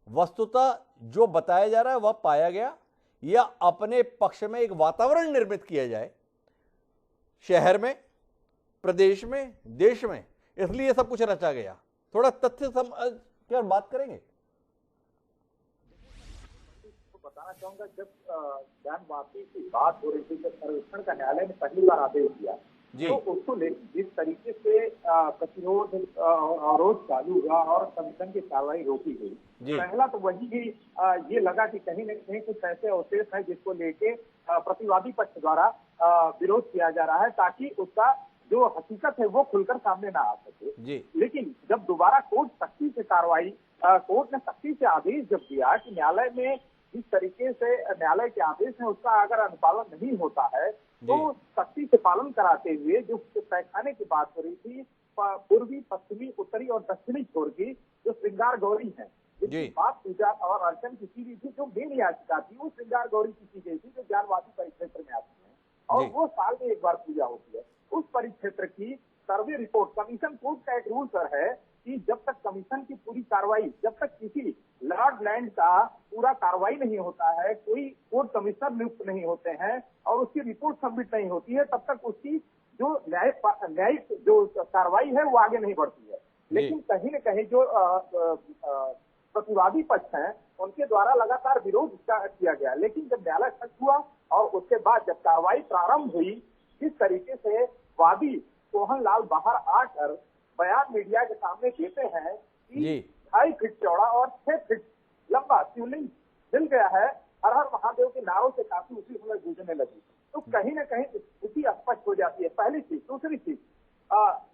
वस्तुतः जो बताया जा रहा है वह पाया गया या अपने पक्ष में एक वातावरण निर्मित किया जाए शहर में, प्रदेश में, देश में, इसलिए सब कुछ रचा गया? थोड़ा तथ्य क्या बात करेंगे?
बताना चाहूंगा, जब ज्ञानवापी की बात हो रही थी, जब सर्वेक्षण का न्यायालय ने पहली बार आदेश दिया तो उसको लेकर जिस तरीके से प्रतिरोध अवरोध चालू हुआ और कमीशन की कार्रवाई रोकी गई, पहला तो वही भी ये लगा कि कहीं न कहीं कुछ ऐसे अवशेष है जिसको लेके प्रतिवादी पक्ष द्वारा विरोध किया जा रहा है ताकि उसका जो हकीकत है वो खुलकर सामने ना आ सके। लेकिन जब दोबारा कोर्ट सख्ती से कार्रवाई, कोर्ट ने सख्ती से आदेश जब दिया कि न्यायालय में जिस तरीके से न्यायालय के आदेश है उसका अगर अनुपालन नहीं होता है तो सख्ती से पालन कराते हुए जो तहखाने की बात हो रही थी, पूर्वी, पश्चिमी, उत्तरी और दक्षिणी छोर की जो श्रृंगार गौरी है, जिसकी बात पूजा और अर्चन की गई थी, जो मेन याचिका थी वो श्रृंगार गौरी की गई थी जो ज्ञानवापी परिक्षेत्र में आती है और वो साल में एक बार पूजा होती है। उस परिक्षेत्र की सर्वे रिपोर्ट, कमीशन कोर्ट का एक रूल सर है कि जब तक कमीशन की पूरी कार्रवाई, जब तक किसी लॉर्ड लैंड का पूरा कार्रवाई नहीं होता है, कोई कोर्ट कमिश्नर नियुक्त नहीं होते हैं और उसकी रिपोर्ट सबमिट नहीं होती है, तब तक उसकी जो न्यायिक जो कार्रवाई है वो आगे नहीं बढ़ती है। लेकिन कहीं न कहीं जो प्रतिवादी पक्ष हैं उनके द्वारा लगातार विरोध किया गया। लेकिन जब न्यायालय खत्म हुआ और उसके बाद जब कार्रवाई प्रारंभ हुई, जिस तरीके से वादी सोहन लाल बाहर आकर बयान मीडिया के सामने देते हैं कि 2.5 फीट चौड़ा और 6 फीट लंबा शिवलिंग मिल गया है, हर हर महादेव के नारों से काफी उसी समय गूंजने लगी, तो कहीं न कहीं स्थिति स्पष्ट हो जाती है। पहली चीज। दूसरी चीज,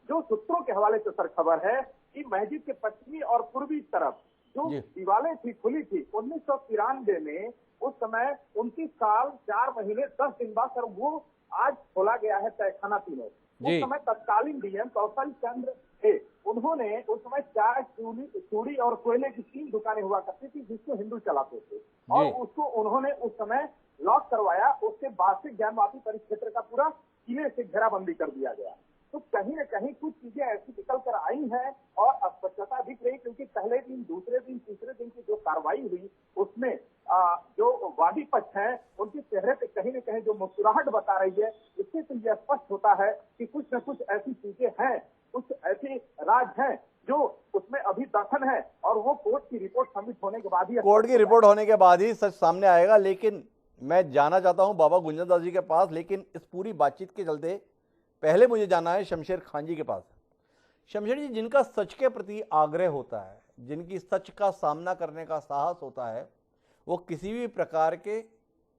जो सूत्रों के हवाले से सर खबर है कि मस्जिद के पश्चिमी और पूर्वी तरफ जो दीवारें थी खुली थी 1993 में, उस समय 29 साल 4 महीने 10 दिन बाद सर वो आज खोला गया है तहखाना तीनों। उस समय तत्कालीन डीएम कौशल चंद्र थे, उन्होंने उस समय चाय, चूड़ी और कोयले की 3 दुकानें हुआ करती थी जिसको हिंदू चलाते थे और उसको उन्होंने उस समय लॉक करवाया। उसके बाद से ज्ञानवापी परिक्षेत्र का पूरा किले से घेराबंदी कर दिया गया। तो कहीं न कहीं कुछ चीजें ऐसी निकल कर आई हैं और अस्पष्टता दिख रही, क्योंकि पहले दिन, दूसरे दिन, तीसरे दिन की जो कार्रवाई हुई उसमें जो वादी पक्ष है उनके चेहरे पे कहीं न कहीं जो मुस्कुराहट बता रही है, इससे तो यह स्पष्ट होता है कि कुछ न कुछ ऐसी चीजें हैं, कुछ ऐसे राज हैं जो उसमें अभी दफन है और वो कोर्ट की रिपोर्ट सबमिट होने के बाद ही,
कोर्ट की रिपोर्ट होने के बाद ही सच सामने आएगा। लेकिन मैं जाना चाहता हूं बाबा गुंजन दास जी के पास, लेकिन इस पूरी बातचीत के चलते पहले मुझे जाना है शमशेर खान जी के पास। शमशेर जी, जिनका सच के प्रति आग्रह होता है, जिनकी सच का सामना करने का साहस होता है, वो किसी भी प्रकार के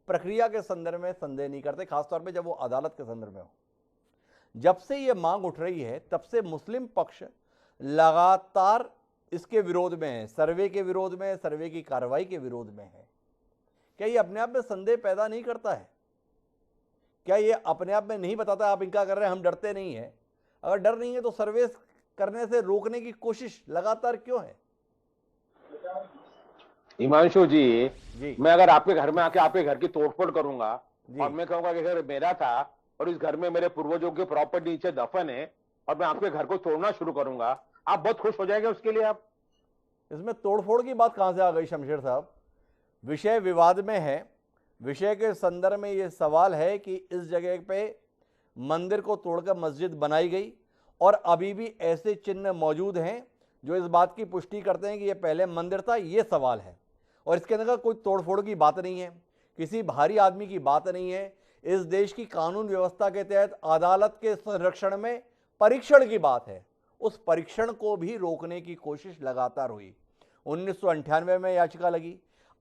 प्रक्रिया के संदर्भ में संदेह नहीं करते, खासतौर पे जब वो अदालत के संदर्भ में हो। जब से ये मांग उठ रही है तब से मुस्लिम पक्ष लगातार इसके विरोध में है, सर्वे के विरोध में, सर्वे की कार्रवाई के विरोध में है। क्या ये अपने आप में संदेह पैदा नहीं करता है? क्या ये अपने आप में नहीं बताता आप इनका कर रहे हैं, हम डरते नहीं है? अगर डर नहीं है तो सर्वे करने से रोकने की कोशिश लगातार क्यों है?
हिमांशु जी, मैं अगर आपके घर में आके आपके घर की तोड़फोड़ करूंगा और मैं कहूंगा कि घर मेरा था और इस घर में मेरे पूर्वजों की प्रॉपर्टी नीचे दफन है और मैं आपके घर को तोड़ना शुरू करूंगा, आप बहुत खुश हो जाएंगे उसके लिए। आप
इसमें तोड़फोड़ की बात कहां से आ गई शमशेर साहब? विषय विवाद में है, विषय के संदर्भ में यह सवाल है कि इस जगह पे मंदिर को तोड़कर मस्जिद बनाई गई और अभी भी ऐसे चिन्ह मौजूद हैं जो इस बात की पुष्टि करते हैं कि यह पहले मंदिर था। ये सवाल है और इसके अंदर कोई तोड़फोड़ की बात नहीं है, किसी भारी आदमी की बात नहीं है। इस देश की कानून व्यवस्था के तहत अदालत के संरक्षण में परीक्षण की बात है। उस परीक्षण को भी रोकने की कोशिश लगातार हुई। 1998 में याचिका लगी।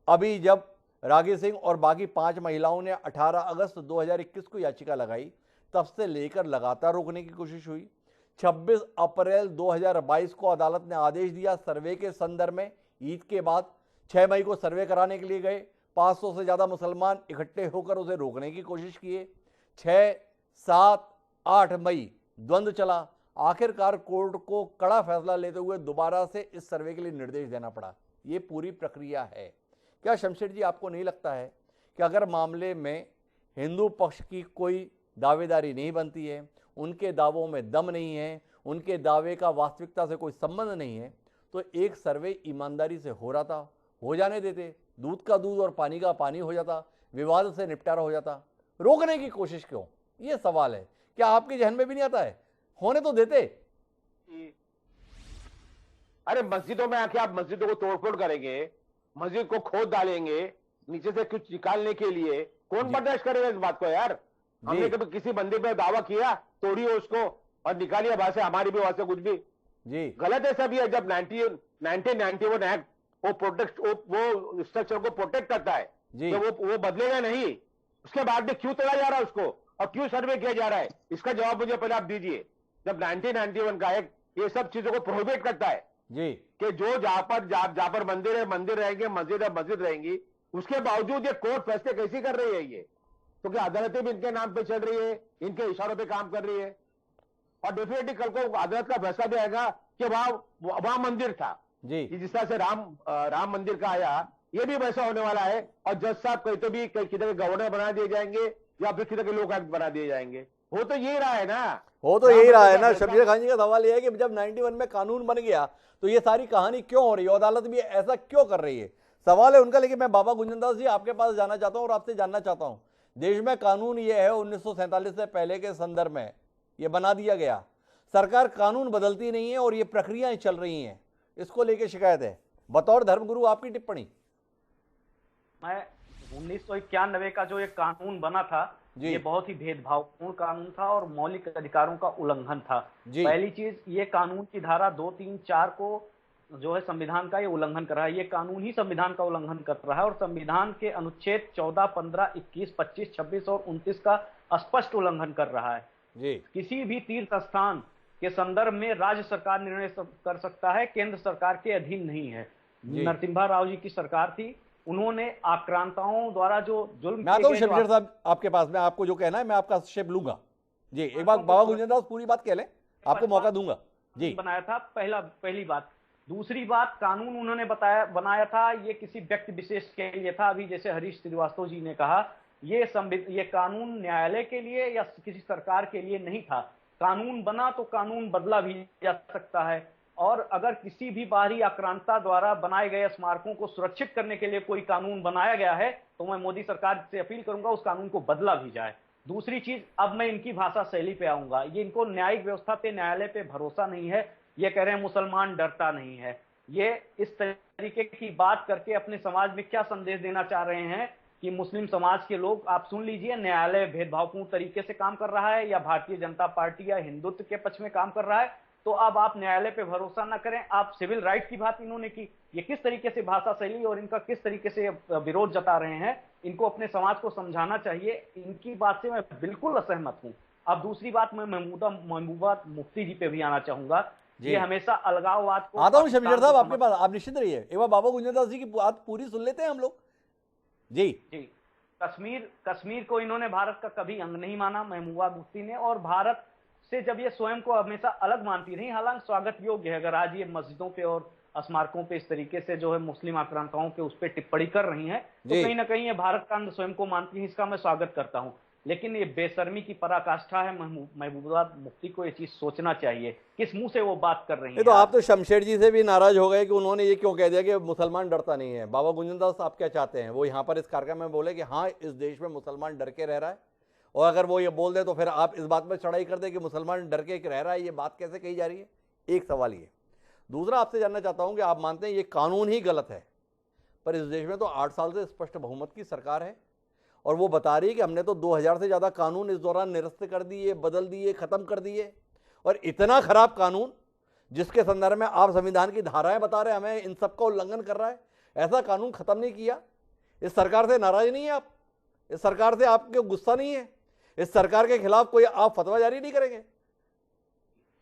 अभी जब रागी सिंह और बाकी 5 महिलाओं ने 18 अगस्त 2021 को याचिका लगाई, तब से लेकर लगातार रोकने की कोशिश हुई। 26 अप्रैल 2022 को अदालत ने आदेश दिया सर्वे के संदर्भ में। ईद के बाद 6 मई को सर्वे कराने के लिए गए। 500 से ज़्यादा मुसलमान इकट्ठे होकर उसे रोकने की कोशिश किए। 6, 7, 8 मई द्वंद्व चला। आखिरकार कोर्ट को कड़ा फैसला लेते हुए दोबारा से इस सर्वे के लिए निर्देश देना पड़ा। ये पूरी प्रक्रिया है। क्या शमशेर जी, आपको नहीं लगता है कि अगर मामले में हिंदू पक्ष की कोई दावेदारी नहीं बनती है, उनके दावों में दम नहीं है, उनके दावे का वास्तविकता से कोई संबंध नहीं है, तो एक सर्वे ईमानदारी से हो रहा था, हो जाने देते, दूध का दूध और पानी का पानी हो जाता, विवाद से निपटारा हो जाता। रोकने की कोशिश क्यों? ये सवाल है। क्या आपके जहन में भी नहीं आता है? होने तो देते।
अरे मस्जिदों में आके आप मस्जिदों को तोड़फोड़ करेंगे, मस्जिद को खोद डालेंगे नीचे से कुछ निकालने के लिए, कौन बर्दाश्त करेगा इस बात को यार? हमने कभी किसी मंदिर पे दावा किया, तोड़िए उसको और निकालिए वहां से, हमारी भी वहां से कुछ भी
जी
गलत है सब। ये जब 1991 एक्ट वो स्ट्रक्चर को प्रोटेक्ट करता है, तो वो बदलेगा नहीं। उसके बाद भी क्यों तोड़ा जा रहा है उसको और क्यों सर्वे किया जा रहा है? इसका जवाब मुझे पहले आप दीजिए। जब 1991 का एक्ट ये सब चीजों को प्रोहिबिट करता है
जी
कि जो जहां पर मंदिर है मंदिर रहेंगे, मस्जिद है मस्जिद रहेंगी, उसके बावजूद ये कोर्ट फैसले कैसी कर रही है? ये तो क्या अदालतें भी इनके नाम पे चल रही है, इनके इशारों पे काम कर रही है? और डेफिनेटली कल को अदालत का फैसला भी आएगा कि वहां मंदिर था
जी,
जिस तरह से राम मंदिर का आया, ये भी वैसा होने वाला है। और जज साहब कहीं तो भी किधर के गवर्नर बना दिए जाएंगे या फिर किधर के लोक आयुक्त बना दिए जाएंगे। हो तो यही रहा है ना,
हो तो यही रहा है ना। शमशेर खान जी का सवाल यह है कि जब 91 में कानून बन गया तो ये सारी कहानी क्यों हो रही है? अदालत भी ऐसा क्यों कर रही है? सवाल है उनका। लेकिन मैं बाबा गुंजन दास जी आपके पास जाना चाहता हूं और आपसे जानना चाहता हूं, देश में कानून ये है 1947 से पहले के संदर्भ में ये बना दिया गया, सरकार कानून बदलती नहीं है और ये प्रक्रियाएं चल रही हैं, इसको लेके शिकायत है। बतौर धर्मगुरु आपकी टिप्पणी।
मैं 1991 का जो एक कानून बना था, ये बहुत ही भेदभावपूर्ण कानून था और मौलिक अधिकारों का उल्लंघन था। पहली चीज, ये कानून की धारा 2, 3, 4 को जो है संविधान का ये उल्लंघन कर रहा है। ये कानून ही संविधान का उल्लंघन कर रहा है और संविधान के अनुच्छेद 14, 15, 21, 25, 26 और 29 का स्पष्ट उल्लंघन कर रहा है। किसी भी तीर्थ स्थान के संदर्भ में राज्य सरकार निर्णय कर सकता है, केंद्र सरकार के अधीन नहीं है। नरसिम्हा राव जी की सरकार थी, उन्होंने आक्रांताओं द्वारा जो जुल्म
मैं आता हूं शमशेर साहब आपके पास, मैं आपको जो कहना है मैं आपका हस्तक्षेप लूंगा जी। एक बार बाबा गुंजन दास पूरी बात कह लें, आपको मौका दूंगा जी।
बनाया था पहली बात। दूसरी बात, कानून उन्होंने बनाया था ये किसी व्यक्ति विशेष के लिए था। अभी जैसे हरीश श्रीवास्तव जी ने कहा, ये कानून न्यायालय के लिए या किसी सरकार के लिए नहीं था, कानून बना तो कानून बदला भी जा सकता है, और अगर किसी भी बाहरी आक्रांता द्वारा बनाए गए स्मारकों को सुरक्षित करने के लिए कोई कानून बनाया गया है तो मैं मोदी सरकार से अपील करूंगा उस कानून को बदला भी जाए। दूसरी चीज, अब मैं इनकी भाषा शैली पे आऊंगा। ये इनको न्यायिक व्यवस्था पे, न्यायालय पे भरोसा नहीं है। ये कह रहे हैं मुसलमान डरता नहीं है। ये इस तरीके की बात करके अपने समाज में क्या संदेश देना चाह रहे हैं कि मुस्लिम समाज के लोग, आप सुन लीजिए, न्यायालय भेदभावपूर्ण तरीके से काम कर रहा है या भारतीय जनता पार्टी या हिंदुत्व के पक्ष में काम कर रहा है, तो अब आप न्यायालय पे भरोसा ना करें। आप सिविल राइट की बात इन्होंने की, ये किस तरीके से भाषा शैली और इनका किस तरीके से विरोध जता रहे हैं, इनको अपने समाज को समझाना चाहिए। इनकी बात से मैं बिल्कुल असहमत हूं। अब दूसरी बात, मैं महबूबा मुफ्ती जी पे भी आना चाहूंगा। ये हमेशा अलगाववाद को,
आता हूं शमशेर साहब आपके पास, आप निश्चित रहिए। एक बार बाबा गुंजन दास जी की बात पूरी सुन लेते हैं हम लोग। जी
जी, कश्मीर को इन्होंने भारत का कभी अंग नहीं माना महबूबा मुफ्ती ने, और भारत से जब ये स्वयं को हमेशा अलग मानती रही, हालांकि स्वागत योग्य है अगर आज ये मस्जिदों पे और स्मारकों पे इस तरीके से जो है मुस्लिम आक्रांताओं के उस पर टिप्पणी कर रही हैं, तो कहीं ना कहीं ये भारत का अंग स्वयं को मानती है, इसका मैं स्वागत करता हूं। लेकिन ये बेशर्मी की पराकाष्ठा है। महबूबा मुफ्ती को ये चीज सोचना चाहिए, किस मुंह से वो बात कर रही है।
तो आप तो शमशेर जी से भी नाराज हो गए कि उन्होंने ये क्यों कह दिया कि मुसलमान डरता नहीं है। बाबा गुंजन दास आप क्या चाहते हैं? वो यहाँ पर इस कार्यक्रम में बोले कि हाँ, इस देश में मुसलमान डर के रह रहा है, और अगर वो ये बोल दे तो फिर आप इस बात पर चढ़ाई कर दे कि मुसलमान डर के रह रहा है। ये बात कैसे कही जा रही है? एक सवाल ये। दूसरा, आपसे जानना चाहता हूं कि आप मानते हैं ये कानून ही गलत है, पर इस देश में तो 8 साल से स्पष्ट बहुमत की सरकार है, और वो बता रही है कि हमने तो 2000 से ज़्यादा कानून इस दौरान निरस्त कर दिए, बदल दिए, ख़त्म कर दिए। और इतना खराब कानून जिसके संदर्भ में आप संविधान की धाराएं बता रहे हैं हमें इन सबका उल्लंघन कर रहा है, ऐसा कानून ख़त्म नहीं किया। इस सरकार से नाराज नहीं है आप? इस सरकार से आपके गुस्सा नहीं है? इस सरकार के खिलाफ कोई आप फतवा जारी नहीं करेंगे?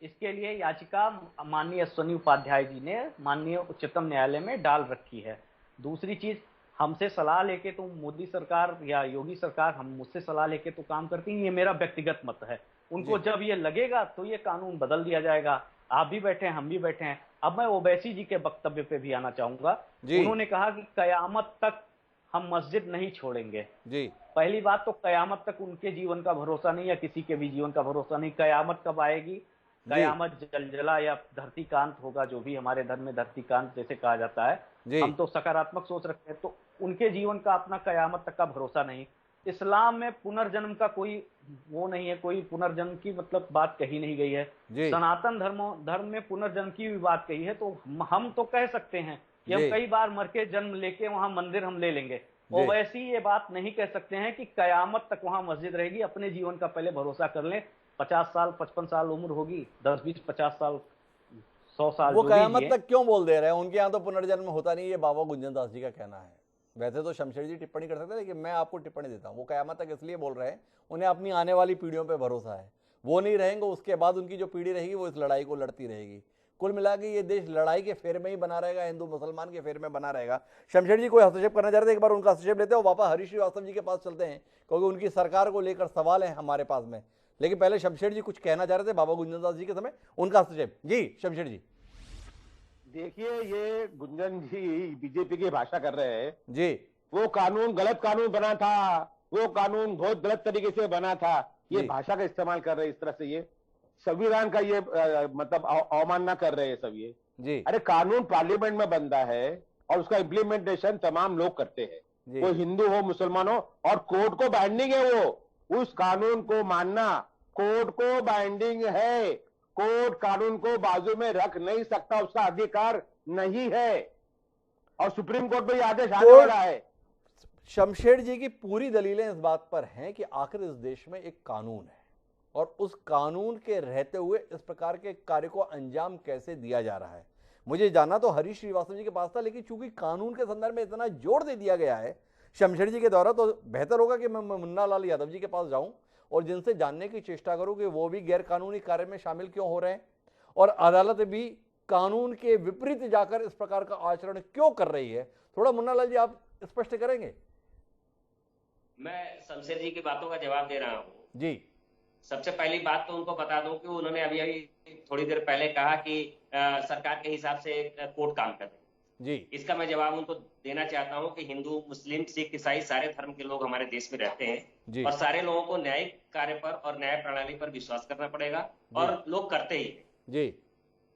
इसके लिए याचिका माननीय अश्विनी उपाध्याय जी ने माननीय उच्चतम न्यायालय में डाल रखी है। दूसरी चीज, हमसे सलाह लेके तो मोदी सरकार या योगी सरकार हम मुझसे सलाह लेके तो काम करती है, ये मेरा व्यक्तिगत मत है। उनको जब ये लगेगा तो ये कानून बदल दिया जाएगा। आप भी बैठे हैं, हम भी बैठे हैं। अब मैं ओवैसी जी के वक्तव्य पे भी आना चाहूंगा। उन्होंने कहा कि कयामत तक हम मस्जिद नहीं छोड़ेंगे।
जी,
पहली बात तो कयामत तक उनके जीवन का भरोसा नहीं, या किसी के भी जीवन का भरोसा नहीं। कयामत कब आएगी? कयामत जलजला या धरतीकांत होगा, जो भी हमारे धर्म में धरतीकांत जैसे कहा जाता है। हम तो सकारात्मक सोच रखते हैं, तो उनके जीवन का अपना कयामत तक का भरोसा नहीं। इस्लाम में पुनर्जन्म का कोई वो नहीं है, कोई पुनर्जन्म की मतलब बात कही नहीं गई है। सनातन धर्म में पुनर्जन्म की भी बात कही है। तो हम तो कह सकते हैं कि हम कई बार मर के जन्म लेके वहां मंदिर हम ले लेंगे, और वैसी ये बात नहीं कह सकते हैं कि कयामत तक वहां मस्जिद रहेगी। अपने जीवन का पहले भरोसा कर लें। 50 साल 55 साल उम्र होगी, 10 20 50 साल 100 साल,
वो कयामत तक क्यों बोल दे रहे हैं? उनके यहाँ तो पुनर्जन्म होता नहीं, ये बाबा गुंजन दास जी का कहना है। वैसे तो शमशेर जी टिप्पणी कर सकते हैं, लेकिन मैं आपको टिप्पणी देता हूँ। वो कयामत तक इसलिए बोल रहे हैं, उन्हें अपनी आने वाली पीढ़ियों पर भरोसा है। वो नहीं रहेंगे, उसके बाद उनकी जो पीढ़ी रहेगी वो इस लड़ाई को लड़ती रहेगी। कुल मिला के ये देश लड़ाई के फेर में ही बना रहेगा, हिंदू मुसलमान के फेर में बना रहेगा। शमशेर जी कोई हस्तक्षेप करना चाह रहे थे, एक बार उनका हस्तक्षेप लेते हैं, वापस हरीश श्रीवास्तव जी के पास चलते हैं, क्योंकि उनकी सरकार को लेकर सवाल है हमारे पास में। लेकिन पहले शमशेर जी कुछ कहना चाह रहे थे बाबा गुंजन दास जी के समय, उनका हस्तक्षेप। जी शमशेर जी।
देखिए, ये गुंजन जी बीजेपी की भाषा कर रहे हैं
जी।
वो कानून गलत कानून बना था, वो कानून बहुत गलत तरीके से बना था, ये भाषा का इस्तेमाल कर रहे हैं इस तरह से। ये संविधान का ये मतलब अवमानना कर रहे हैं सब ये
जी।
अरे कानून पार्लियामेंट में बनता है और उसका इम्प्लीमेंटेशन तमाम लोग करते हैं, वो हिंदू हो मुसलमान हो, और कोर्ट को बाइंडिंग है वो उस कानून को मानना। कोर्ट को बाइंडिंग है, कोर्ट कानून को बाजू में रख नहीं सकता, उसका अधिकार नहीं है, और सुप्रीम कोर्ट में यह आदेश आने वाला है।
शमशेर जी की पूरी दलीलें इस बात पर हैं कि आखिर इस देश में एक कानून है, और उस कानून के रहते हुए इस प्रकार के कार्य को अंजाम कैसे दिया जा रहा है। मुझे जाना तो हरीश श्रीवास्तव जी के पास था, लेकिन चूंकि कानून के संदर्भ में इतना जोर दे दिया गया है शमशेर जी के द्वारा, तो बेहतर होगा कि मैं मुन्ना लाल यादव जी के पास जाऊं और जिनसे जानने की चेष्टा करूं कि वो भी गैर कानूनी कार्य में शामिल क्यों हो रहे हैं, और अदालत भी कानून के विपरीत जाकर इस प्रकार का आचरण क्यों कर रही है। थोड़ा मुन्ना लाल जी आप स्पष्ट करेंगे?
मैं शमशेर जी की बातों का जवाब दे रहा हूं।
जी।
सबसे पहली बात तो उनको बता दूं कि उन्होंने अभी थोड़ी देर पहले कहा कि सरकार के हिसाब से कोर्ट काम कर रही है।
जी।
इसका मैं जवाब उनको देना चाहता हूं कि हिंदू, मुस्लिम, सिख, ईसाई सारे धर्म के लोग हमारे देश में रहते
जी।
हैं और सारे लोगों को न्यायिक कार्य पर और न्याय प्रणाली पर विश्वास करना पड़ेगा और लोग करते ही हैं।
जी।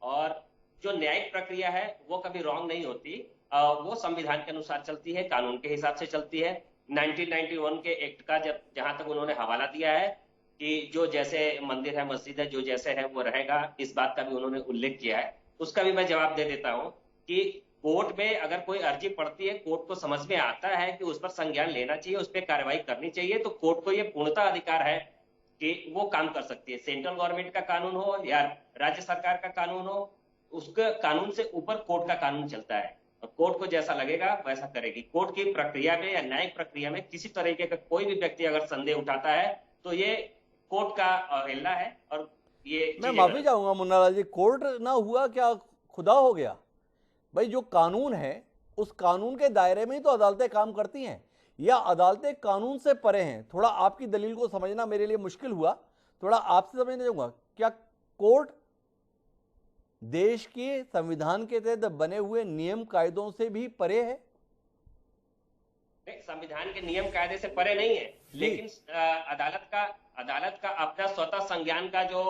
और जो न्यायिक प्रक्रिया है वो कभी रॉन्ग नहीं होती, वो संविधान के अनुसार चलती है, कानून के हिसाब से चलती है। 1991 के एक्ट का जहां तक उन्होंने हवाला दिया है कि जो जैसे मंदिर है, मस्जिद है, जो जैसे है वो रहेगा, इस बात का भी उन्होंने उल्लेख किया है। उसका भी मैं जवाब दे देता हूं कि कोर्ट में अगर कोई अर्जी पड़ती है, कोर्ट को समझ में आता है कि उस पर संज्ञान लेना चाहिए, उस पर कार्रवाई करनी चाहिए, तो कोर्ट को यह पूर्णतः अधिकार है कि वो काम कर सकती है। सेंट्रल गवर्नमेंट का कानून हो या राज्य सरकार का कानून हो, उसके कानून से ऊपर कोर्ट का कानून चलता है और कोर्ट को जैसा लगेगा वैसा करेगी। कोर्ट की प्रक्रिया में या न्यायिक प्रक्रिया में किसी तरीके का कोई भी व्यक्ति अगर संदेह उठाता है तो ये कोर्ट का अवहेलना है और ये
मैं माफी चाहूंगा मुन्ना लाल जी, कोर्ट ना हुआ क्या खुदा हो गया? भाई जो कानून है उस कानून के दायरे में ही तो अदालतें काम करती हैं, या अदालतें कानून से परे हैं? थोड़ा आपकी दलील को समझना मेरे लिए मुश्किल हुआ, थोड़ा आपसे समझना चाहूंगा, क्या कोर्ट देश के संविधान के तहत बने हुए नियम कायदों से भी परे है?
संविधान के नियम कायदे से परे नहीं है, लेकिन अदालत का अपना स्वतः संज्ञान का जो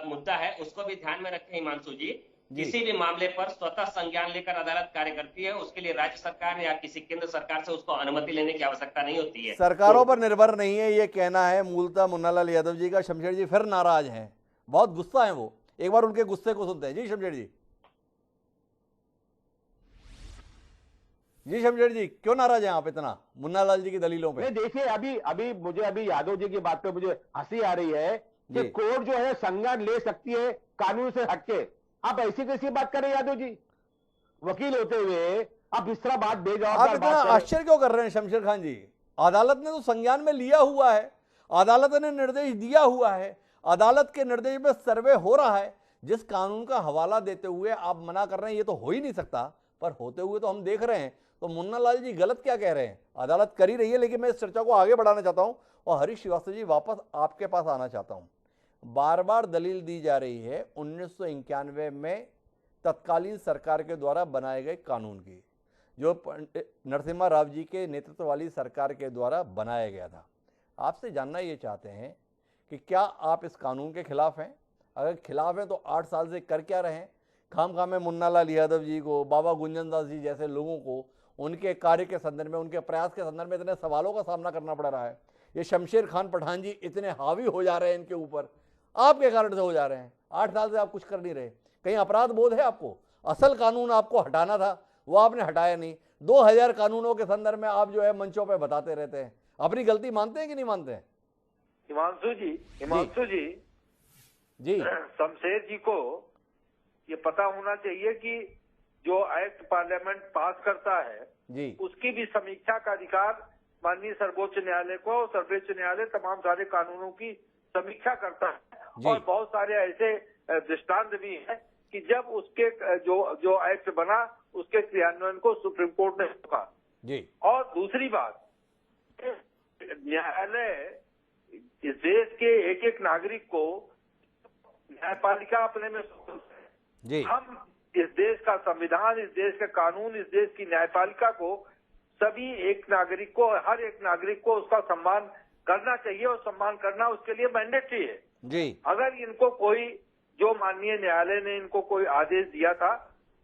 मुद्दा है उसको भी ध्यान में रखें हिमांशु जी। किसी भी मामले पर स्वतः संज्ञान लेकर अदालत कार्य करती है, उसके लिए राज्य सरकार या किसी केंद्र सरकार से उसको अनुमति लेने की आवश्यकता नहीं होती है।
सरकारों पर निर्भर नहीं है, ये कहना है मूलतः मुन्ना लाल यादव जी का। शमशेर जी फिर नाराज हैं, बहुत गुस्सा है वो, एक बार उनके गुस्से को सुनते हैं। जी शमशेर जी, जी शमशेर जी, क्यों नाराज हैं आप इतना मुन्ना लाल जी की दलीलों पे?
देखिए, अभी यादव जी की बात पे मुझे हंसी आ रही है कि कोर्ट जो है संज्ञान ले सकती है कानून से हटके। आप ऐसी कैसी बात कर रहे हैं यादव जी? वकील होते हुए आप इस तरह बात बेजवाब
आप इतना आश्चर्य क्यों कर रहे हैं शमशेर खान जी? अदालत ने तो संज्ञान में लिया हुआ है, अदालत ने निर्देश दिया हुआ है, अदालत के निर्देश में सर्वे हो रहा है। जिस कानून का हवाला देते हुए आप मना कर रहे हैं ये तो हो ही नहीं सकता, पर होते हुए तो हम देख रहे हैं। तो मुन्ना लाल जी गलत क्या कह रहे हैं? अदालत कर ही रही है। लेकिन मैं इस चर्चा को आगे बढ़ाना चाहता हूं और हरीश श्रीवास्तव जी वापस आपके पास आना चाहता हूं। बार बार दलील दी जा रही है 1991 में तत्कालीन सरकार के द्वारा बनाए गए कानून की, जो नरसिम्हा राव जी के नेतृत्व वाली सरकार के द्वारा बनाया गया था। आपसे जानना ये चाहते हैं कि क्या आप इस कानून के खिलाफ हैं? अगर खिलाफ हैं तो 8 साल से कर क्या रहे हैं? खाम में मुन्ना लाल यादव जी को, बाबा गुंजन दास जी जैसे लोगों को उनके कार्य के संदर्भ में, उनके प्रयास के संदर्भ में इतने सवालों का सामना करना पड़ रहा है। ये शमशेर खान पठान जी इतने हावी हो जा रहे हैं इनके ऊपर, आपके कारण से हो जा रहे हैं। 8 साल से आप कुछ कर नहीं रहे। कहीं अपराध बोध है आपको? असल कानून आपको हटाना था, वो आपने हटाया नहीं। 2000 कानूनों के संदर्भ में आप जो है मंचों पे बताते रहते हैं। अपनी गलती मानते हैं कि नहीं मानते हैं?
हिमांशु जी
जी
शमशेर जी को ये पता होना चाहिए कि जो एक्ट पार्लियामेंट पास करता है
जी,
उसकी भी समीक्षा का अधिकार माननीय सर्वोच्च न्यायालय को, सर्वोच्च न्यायालय तमाम सारे कानूनों की समीक्षा करता है। और बहुत सारे ऐसे दृष्टांत भी हैं कि जब उसके जो एक्ट बना उसके क्रियान्वयन को सुप्रीम कोर्ट ने रोका
जी।
और दूसरी बात, न्यायालय इस देश के एक एक नागरिक को न्यायपालिका अपने में
जी।
हम इस देश का संविधान, इस देश का कानून, इस देश की न्यायपालिका को सभी एक नागरिक को, हर एक नागरिक को उसका सम्मान करना चाहिए और सम्मान करना उसके लिए मैंडेटरी है
जी।
अगर इनको कोई, जो माननीय न्यायालय ने इनको कोई आदेश दिया था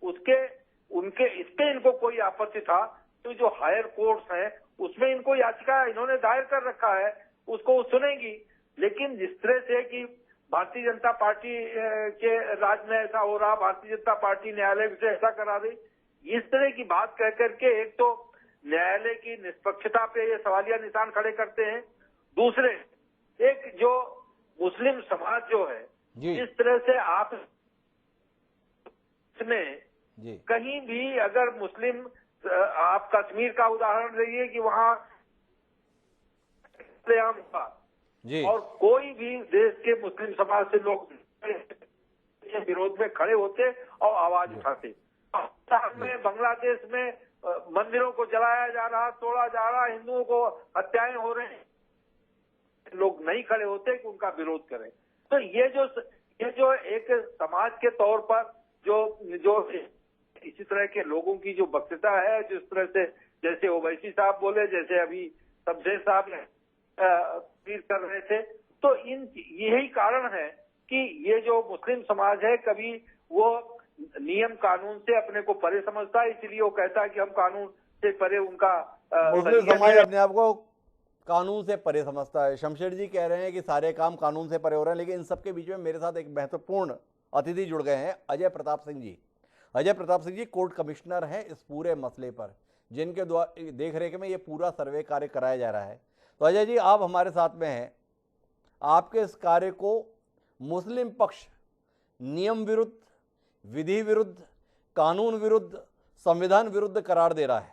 उनके इस पे इनको कोई आपत्ति था तो जो हायर कोर्ट्स हैं उसमें इनको याचिका इन्होंने दायर कर रखा है, उसको सुनेंगी। लेकिन जिस तरह से कि भारतीय जनता पार्टी के राज में ऐसा हो रहा, भारतीय जनता पार्टी न्यायालय से ऐसा करा दी, इस तरह की बात कह करके एक तो न्यायालय की निष्पक्षता पे ये सवालिया निशान खड़े करते हैं। दूसरे, एक जो मुस्लिम समाज जो है, इस तरह से आप इसमें कहीं भी अगर मुस्लिम, आप कश्मीर का उदाहरण लीजिए कि वहाँ और कोई भी देश के मुस्लिम समाज से लोग विरोध में खड़े होते और आवाज उठाते। में बांग्लादेश में मंदिरों को जलाया जा रहा, तोड़ा जा रहा, हिंदुओं को हत्याएं हो रही, लोग नहीं खड़े होते कि उनका विरोध करें। तो ये जो एक समाज के तौर पर जो इसी तरह के लोगों की जो वक्तृता है, जिस तरह से जैसे ओवैसी साहब बोले, जैसे अभी शमशेर साहब तकरीर कर रहे थे, तो यही कारण है कि ये जो मुस्लिम समाज है कभी वो नियम कानून से अपने को परे समझता है, इसलिए वो कहता है कि हम कानून से परे उनका
मुस्लिम समाज अपने आप को कानून से परे समझता है। शमशेर जी कह रहे हैं कि सारे काम कानून से परे हो रहे हैं, लेकिन इन सबके बीच में मेरे साथ एक महत्वपूर्ण अतिथि जुड़ गए हैं, अजय प्रताप सिंह जी। अजय प्रताप सिंह जी कोर्ट कमिश्नर हैं इस पूरे मसले पर, जिनके द्वारा देख रेख में ये पूरा सर्वे कार्य कराया जा रहा है। तो अजय जी, आप हमारे साथ में हैं, आपके इस कार्य को मुस्लिम पक्ष नियम विरुद्ध, विधि विरुद्ध, कानून विरुद्ध, संविधान विरुद्ध करार दे रहा है।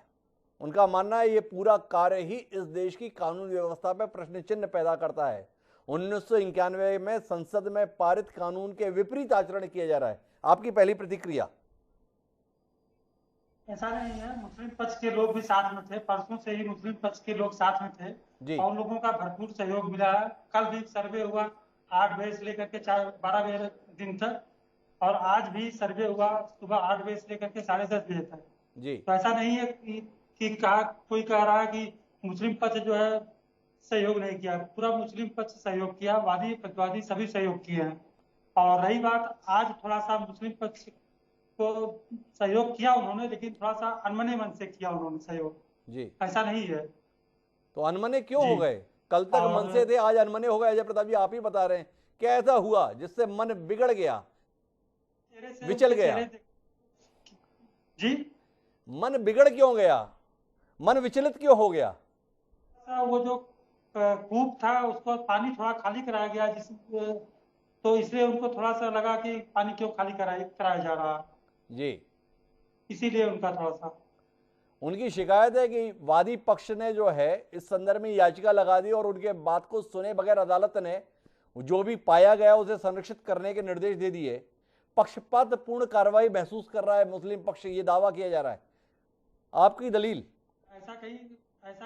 उनका मानना है ये पूरा कार्य ही इस देश की कानून व्यवस्था पर प्रश्न चिन्ह पैदा करता है। 1991 में संसद में पारित कानून के विपरीत आचरण किया जा रहा है। आपकी पहली प्रतिक्रिया?
ऐसा नहीं है, मुस्लिम पक्ष के लोग भी साथ में थे, परसों से ही मुस्लिम पक्ष के लोग साथ में थे और लोगों का भरपूर सहयोग मिला है। कल भी सर्वे हुआ 8 बजे से लेकर के 12 बजे दिन तक, और आज भी सर्वे हुआ सुबह 8 बजे से लेकर के 10:30 बजे तक जी। तो ऐसा नहीं है कि कोई कह रहा है कि मुस्लिम पक्ष जो है सहयोग नहीं किया, पूरा मुस्लिम पक्ष सहयोग किया, वादी प्रतिवादी सभी सहयोग किए हैं। और रही बात, आज थोड़ा सा मुस्लिम पक्ष को सहयोग किया उन्होंने, लेकिन थोड़ा सा अनमने मन से किया उन्होंने सहयोग जी, ऐसा नहीं है।
तो अनमने क्यों हो गए? कल तक मन से थे, आज अनमने हो गए। अजय प्रताप जी, आप ही बता रहे हैं, क्या ऐसा हुआ जिससे मन बिगड़ गया, विचल गया जी? मन बिगड़ क्यों गया, मन विचलित क्यों हो गया?
वो जो कूप था उसको पानी थोड़ा खाली कराया गया, तो इसलिए उनको थोड़ा सा लगा कि पानी क्यों खाली कराया जा रहा है जी, इसीलिए उनका थोड़ा सा
उनकी शिकायत है कि वादी पक्ष ने जो है इस संदर्भ में याचिका लगा दी और उनके बात को सुने बगैर अदालत ने जो भी पाया गया उसे संरक्षित करने के निर्देश दे दिए। पक्षपात पूर्ण कार्रवाई महसूस कर रहा है मुस्लिम पक्ष, ये दावा किया जा रहा है। आपकी दलील?
ऐसा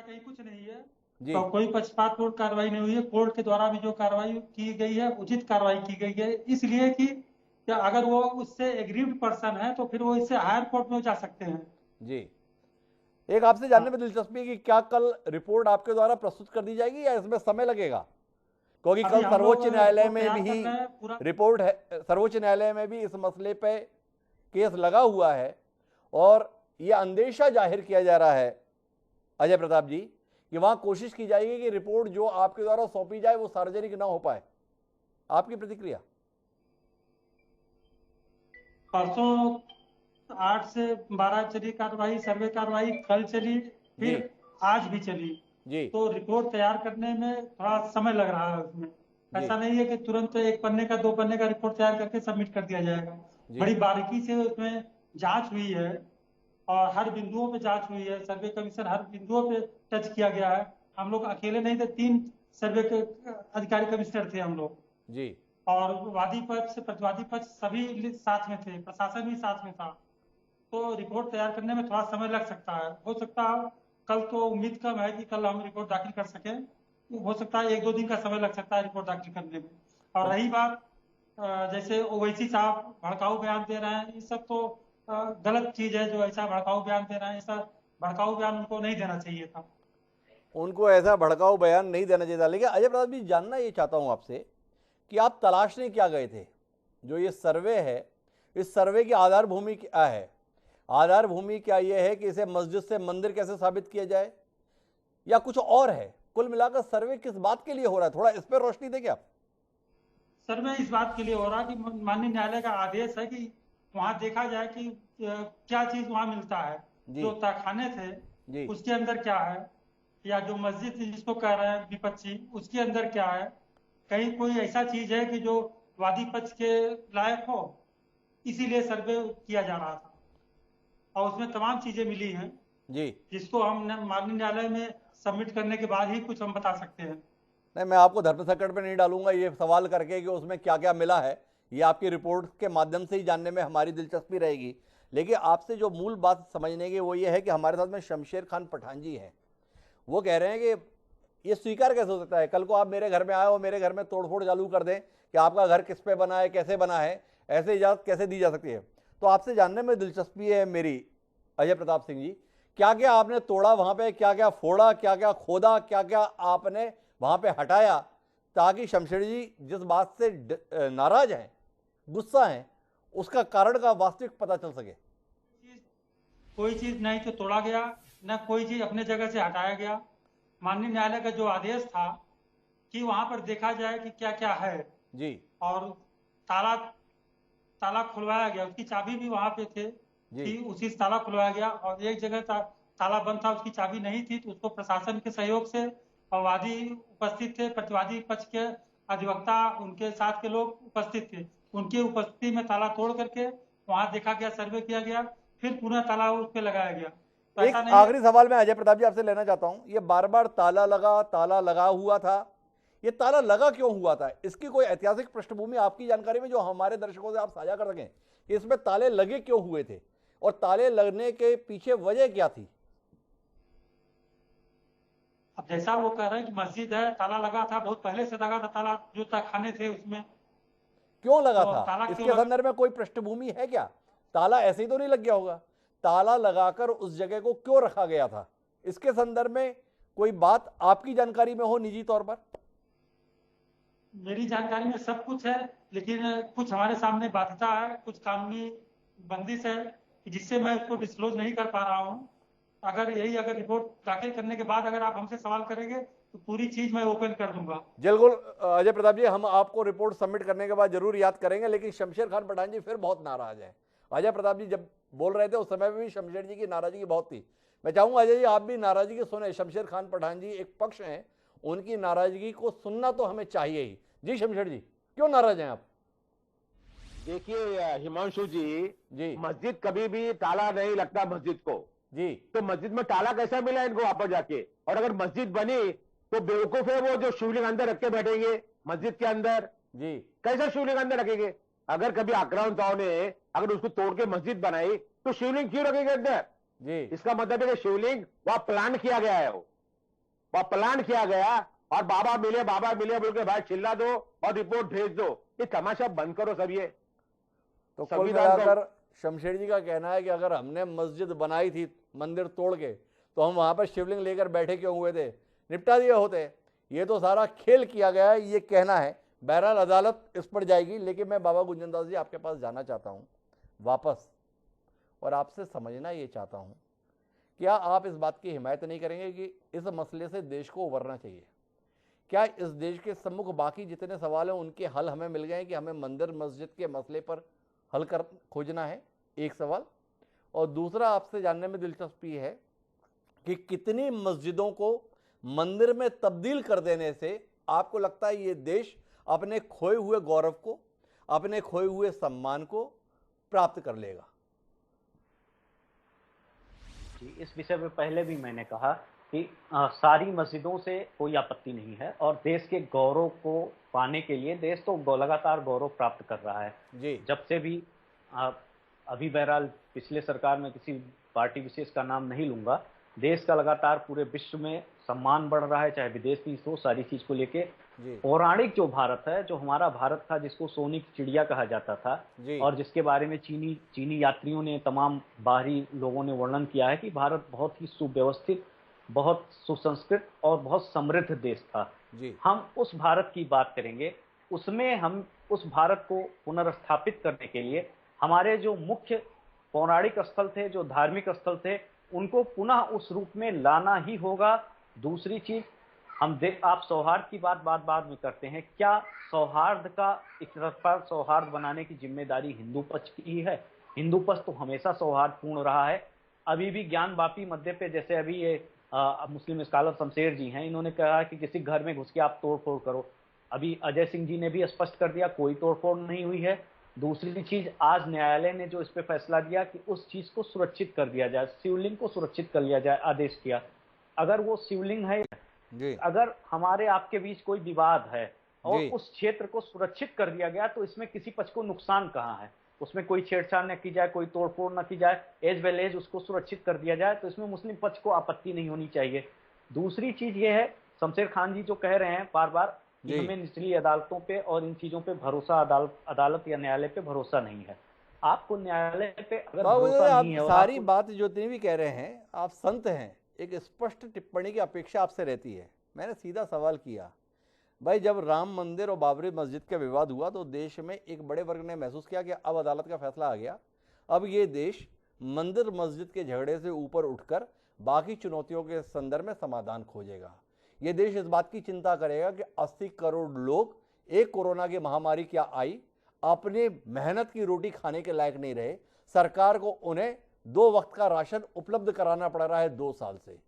कहीं कुछ नहीं है तो कोई पक्षपातपूर्ण कार्रवाई नहीं हुई है। कोर्ट के द्वारा भी जो कार्रवाई की गई है उचित कार्रवाई की गई है, इसलिए कि अगर वो उससे एग्रीव्ड पर्सन है तो फिर वो इससे हायर कोर्ट में जा सकते हैं
जी। एक आपसे जानने में दिलचस्पी है कि क्या कल रिपोर्ट आपके द्वारा प्रस्तुत कर दी जाएगी या इसमें समय लगेगा? क्योंकि कल सर्वोच्च न्यायालय में भी रिपोर्ट है, सर्वोच्च न्यायालय में भी इस मसले पे केस लगा हुआ है और यह अंदेशा जाहिर किया जा रहा है अजय प्रताप जी कि वहां कोशिश की जाएगी कि रिपोर्ट जो आपके द्वारा सौंपी जाए वो सार्वजनिक ना हो पाए। आपकी प्रतिक्रिया?
परसों 8 से 12 चली कार्रवाई, सर्वे कार्रवाई कल चली, फिर आज भी चली जी। तो रिपोर्ट तैयार करने में थोड़ा समय लग रहा है उसमें। ऐसा नहीं है कि तुरंत 1 पन्ने का 2 पन्ने का रिपोर्ट तैयार करके सबमिट कर दिया जाएगा। बड़ी बारीकी से उसमें जांच हुई है और हर बिंदुओं पे जांच हुई है। सर्वे कमीशन हर बिंदुओं पे टच किया गया है। हम लोग अकेले नहीं थे, 3 सर्वे के अधिकारी कमिश्नर थे हम लोग जी, और वादी पक्ष प्रतिवादी पक्ष सभी साथ में थे, प्रशासन भी साथ में था। तो रिपोर्ट तैयार करने में थोड़ा समय लग सकता है। हो सकता है कल, तो उम्मीद कम है कि कल हम रिपोर्ट दाखिल कर सके, हो सकता है 1-2 दिन का समय लग सकता है रिपोर्ट दाखिल करने में। और रही बात जैसे ओवैसी साहब भड़काऊ बयान दे रहे हैं, ये सब तो गलत चीज है। जो ऐसा भड़काऊ बयान दे रहे हैं, ऐसा भड़काऊ बयान उनको नहीं देना चाहिए था।
उनको ऐसा भड़काऊ बयान नहीं देना चाहिए था। लेकिन अजय प्रताप जी, जानना ये चाहता हूं आपसे कि आप तलाशने क्या गए थे? जो ये सर्वे है, इस सर्वे की आधार भूमि क्या है? आधार भूमि क्या ये है कि इसे मस्जिद से मंदिर कैसे साबित किया जाए या कुछ और है? कुल मिलाकर सर्वे किस बात के लिए हो रहा है, थोड़ा इस पर रोशनी दें क्या?
सर्वे इस बात के लिए हो रहा है कि माननीय न्यायालय का आदेश है कि वहां देखा जाए कि क्या चीज वहां मिलता है। जो तहखाने थे उसके अंदर क्या है, या जो मस्जिद जिसको कह रहे हैं विपक्षी, उसके अंदर क्या है। कहीं कोई ऐसा चीज है कि जो वादी पक्ष के लायक हो, इसीलिए सर्वे किया जा रहा था और उसमें तमाम चीजें मिली हैं जी, जिसको हम माननीय न्यायालय में सबमिट करने के बाद ही कुछ हम बता सकते हैं।
नहीं, मैं आपको धर्म संकट पे नहीं डालूंगा ये सवाल करके कि उसमें क्या क्या मिला है। ये आपकी रिपोर्ट के माध्यम से ही जानने में हमारी दिलचस्पी रहेगी। लेकिन आपसे जो मूल बात समझने की वो ये है कि हमारे साथ में शमशेर खान पठान जी हैं। वो कह रहे हैं कि ये स्वीकार कैसे हो सकता है, कल को आप मेरे घर में आए और मेरे घर में तोड़फोड़ चालू कर दें कि आपका घर किस पे बना है, कैसे बना है, ऐसे इजाज़त कैसे दी जा सकती है? तो आपसे जानने में दिलचस्पी है मेरी, अजय प्रताप सिंह जी, क्या क्या आपने तोड़ा वहां पे, क्या क्या फोड़ा, क्या क्या खोदा, क्या क्या आपने वहां पे हटाया, ताकि शमशेर जी जिस बात से नाराज हैं, गुस्सा हैं, उसका कारण का वास्तविक पता चल सके।
कोई चीज नहीं तो तोड़ा गया, न कोई चीज अपने जगह से हटाया गया। माननीय न्यायालय का जो आदेश था कि वहां पर देखा जाए कि क्या क्या है
जी,
और ताला खुलवाया गया, उसकी चाबी भी वहां पे थे कि उसी से ताला खुलवाया गया, और एक जगह ताला बंद था, उसकी चाबी नहीं थी, तो उसको प्रशासन के सहयोग से, और वादी उपस्थित थे, प्रतिवादी पक्ष के अधिवक्ता, उनके साथ के लोग उपस्थित थे, उनकी उपस्थिति में ताला तोड़ करके वहां देखा गया, सर्वे किया गया, फिर पुनः ताला उस पे लगाया गया। तो
एक आखिरी सवाल मैं अजय प्रताप जी आपसे लेना चाहता हूं, ये बार बार ताला लगा हुआ था, ये ताला लगा क्यों हुआ था? इसकी कोई ऐतिहासिक पृष्ठभूमि आपकी जानकारी में जो हमारे दर्शकों से आप साझा कर सकें कि इसमें ताले लगे क्यों हुए थे और ताले लगने के पीछे वजह क्या थी?
अब जैसा वो कह रहे हैं कि मस्जिद है, ताला लगा था, बहुत पहले से लगा था ताला, जो तहखाने थे उसमें।
क्यों लगा
तो
था? इसके संदर्भ में कोई पृष्ठभूमि है क्या? ताला ऐसे ही तो नहीं लग गया होगा, ताला लगाकर उस जगह को क्यों रखा गया था? इसके संदर्भ में कोई बात आपकी जानकारी में हो निजी तौर पर?
मेरी जानकारी में सब कुछ है, लेकिन कुछ हमारे सामने बाध्यता है, कुछ कानूनी बंदिश है जिससे मैं उसको डिस्क्लोज नहीं कर पा रहा हूँ। अगर रिपोर्ट दाखिल करने के बाद अगर आप हमसे सवाल करेंगे तो पूरी चीज मैं ओपन कर दूंगा।
बिल्कुल अजय प्रताप जी, हम आपको रिपोर्ट सबमिट करने के बाद जरूर याद करेंगे, लेकिन शमशेर खान पठान जी फिर बहुत नाराज हैं। अजय प्रताप जी जब बोल रहे थे उस समय में भी शमशेर जी की नाराजगी बहुत थी। मैं चाहूंगा अजय जी आप भी नाराजगी सुने, शमशेर खान पठान जी एक पक्ष हैं, उनकी नाराजगी को सुनना तो हमें चाहिए ही। जी शमशेर जी, क्यों नाराज हैं आप?
देखिए हिमांशु जी, मस्जिद कभी भी ताला नहीं लगता मस्जिद को
जी,
तो मस्जिद में ताला कैसा मिला इनको वापस जाके? और अगर मस्जिद बनी तो बेवकूफ है वो जो शिवलिंग अंदर रख के बैठेंगे मस्जिद के अंदर जी, कैसा शिवलिंग अंदर रखेंगे? अगर कभी आक्रांताओं ने अगर उसको तोड़ के मस्जिद बनाई तो शिवलिंग क्यों रखेंगे अंदर जी? इसका मतलब है कि शिवलिंग वहां प्लान किया गया है, वहां प्लान किया गया और बाबा मिले बोल के भाई चिल्ला दो और रिपोर्ट भेज दो। ये तमाशा बंद करो सब। ये
तो कुल मिलाकर शमशेर जी का कहना है कि अगर हमने मस्जिद बनाई थी मंदिर तोड़ के तो हम वहां पर शिवलिंग लेकर बैठे क्यों हुए थे, निपटा दिए होते। ये तो सारा खेल किया गया है, ये कहना है। बहरहाल अदालत इस पर जाएगी, लेकिन मैं बाबा गुंजन दास जी आपके पास जाना चाहता हूं वापस, और आपसे समझना ये चाहता हूं, क्या आप इस बात की हिमायत नहीं करेंगे कि इस मसले से देश को उबरना चाहिए? क्या इस देश के सम्मुख बाकी जितने सवाल हैं उनके हल हमें मिल गए हैं कि हमें मंदिर मस्जिद के मसले पर हल कर खोजना है? एक सवाल। और दूसरा आपसे जानने में दिलचस्पी है कि कितनी मस्जिदों को मंदिर में तब्दील कर देने से आपको लगता है ये देश अपने खोए हुए गौरव को, अपने खोए हुए सम्मान को प्राप्त कर लेगा?
जी, इस विषय में पहले भी मैंने कहा कि सारी मस्जिदों से कोई आपत्ति नहीं है, और देश के गौरव को पाने के लिए देश तो लगातार गौरव प्राप्त कर रहा है जी। जब से भी अभी बहरहाल पिछले सरकार में किसी पार्टी विशेष का नाम नहीं लूंगा, देश का लगातार पूरे विश्व में सम्मान बढ़ रहा है, चाहे विदेशी हो, सारी चीज को लेके। पौराणिक जो भारत है, जो हमारा भारत था, जिसको सोने की चिड़िया कहा जाता था, और जिसके बारे में चीनी यात्रियों ने, तमाम बाहरी लोगों ने वर्णन किया है कि भारत बहुत ही सुव्यवस्थित, बहुत सुसंस्कृत और बहुत समृद्ध देश था जी। हम उस भारत की बात करेंगे, उसमें हम उस भारत को पुनर्स्थापित करने के लिए हमारे जो मुख्य पौराणिक स्थल थे, जो धार्मिक स्थल थे, उनको पुनः उस रूप में लाना ही होगा। दूसरी चीज, आप सौहार्द की बात बाद में करते हैं, क्या सौहार्द का एक तरफा सौहार्द बनाने की जिम्मेदारी हिंदू पक्ष की है? हिंदू पक्ष तो हमेशा सौहार्दपूर्ण रहा है। अभी भी ज्ञान वापी मध्य पे, जैसे अभी ये मुस्लिम स्कॉलर शमशेर जी हैं, इन्होंने कहा कि किसी घर में घुस के आप तोड़फोड़ करो। अभी अजय सिंह जी ने भी स्पष्ट कर दिया कोई तोड़फोड़ नहीं हुई है। दूसरी चीज, आज न्यायालय ने जो इस पे फैसला दिया कि उस चीज को सुरक्षित कर दिया जाए, शिवलिंग को सुरक्षित कर लिया जाए, आदेश किया। अगर वो शिवलिंग है जी, अगर हमारे आपके बीच कोई विवाद है और उस क्षेत्र को सुरक्षित कर दिया गया, तो इसमें किसी पक्ष को नुकसान कहाँ है? उसमें कोई छेड़छाड़ न की जाए, कोई तोड़फोड़ न की जाए, एज वेल एज उसको सुरक्षित कर दिया जाए, तो इसमें मुस्लिम पक्ष को आपत्ति नहीं होनी चाहिए। दूसरी चीज ये है, शमशेर खान जी जो कह रहे हैं बार बार कि हमें निचली अदालतों पे और इन चीजों पे भरोसा, अदालत या न्यायालय पे भरोसा नहीं है। आपको न्यायालय पे अगर
बाबू
भरोसा
आप
नहीं है और
सारी
आपको-
बात जो इतनी भी कह रहे हैं, आप संत हैं, एक स्पष्ट टिप्पणी की अपेक्षा आपसे रहती है। मैंने सीधा सवाल किया, भाई जब राम मंदिर और बाबरी मस्जिद का विवाद हुआ तो देश में एक बड़े वर्ग ने महसूस किया कि अब अदालत का फैसला आ गया, अब ये देश मंदिर मस्जिद के झगड़े से ऊपर उठकर बाकी चुनौतियों के संदर्भ में समाधान खोजेगा। ये देश इस बात की चिंता करेगा कि 80 करोड़ लोग एक कोरोना की महामारी क्या आई, अपने मेहनत की रोटी खाने के लायक नहीं रहे, सरकार को उन्हें 2 वक्त का राशन उपलब्ध कराना पड़ रहा है 2 साल से।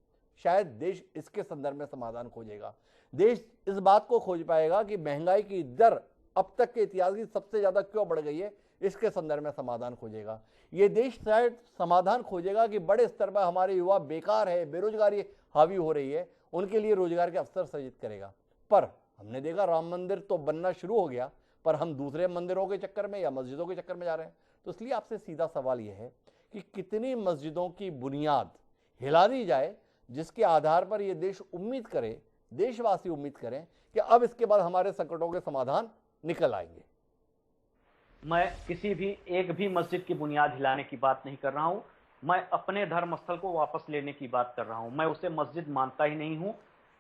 शायद देश इसके संदर्भ में समाधान खोजेगा। देश इस बात को खोज पाएगा कि महंगाई की दर अब तक के इतिहास की सबसे ज्यादा क्यों बढ़ गई है, इसके संदर्भ में समाधान खोजेगा। ये देश शायद समाधान खोजेगा कि बड़े स्तर पर हमारे युवा बेकार है, बेरोजगारी हावी हो रही है, उनके लिए रोजगार के अवसर सृजित करेगा। पर हमने देखा राम मंदिर तो बनना शुरू हो गया, पर हम दूसरे मंदिरों के चक्कर में या मस्जिदों के चक्कर में जा रहे हैं। तो इसलिए आपसे सीधा सवाल यह है कि कितनी मस्जिदों की बुनियाद हिला दी जाए जिसके आधार पर यह देश उम्मीद करे, देशवासी उम्मीद करें कि अब इसके बाद हमारे संकटों के समाधान निकल आएंगे।
मैं किसी भी एक भी मस्जिद की बुनियाद हिलाने की बात नहीं कर रहा हूं, मैं अपने धर्मस्थल को वापस लेने की बात कर रहा हूं। मैं उसे मस्जिद मानता ही नहीं हूं,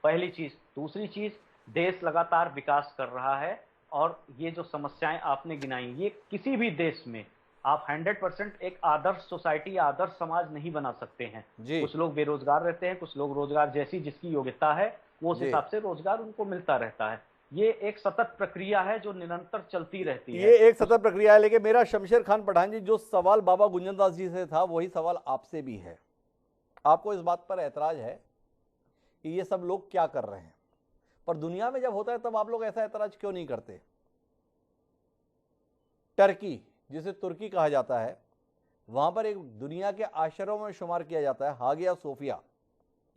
पहली चीज। दूसरी चीज, देश लगातार विकास कर रहा है और ये जो समस्याएं आपने गिनाई, ये किसी भी देश में आप 100% एक आदर्श सोसाइटी, आदर्श समाज नहीं बना सकते हैं। कुछ लोग बेरोजगार रहते हैं, कुछ लोग रोजगार जैसी जिसकी योग्यता है वो उस हिसाब से रोजगार उनको मिलता रहता है। ये एक सतत प्रक्रिया है जो निरंतर चलती रहती है।
ये एक सतत प्रक्रिया है, लेकिन मेरा शमशेर खान पठान जी जो सवाल बाबा गुंजन दास जी से था वही सवाल आपसे भी है। आपको इस बात पर ऐतराज है कि ये सब लोग क्या कर रहे हैं, पर दुनिया में जब होता है तब आप लोग ऐसा ऐतराज क्यों नहीं करते? टर्की, जिसे तुर्की कहा जाता है, वहां पर एक दुनिया के आश्चर्यों में शुमार किया जाता है हागिया सोफिया,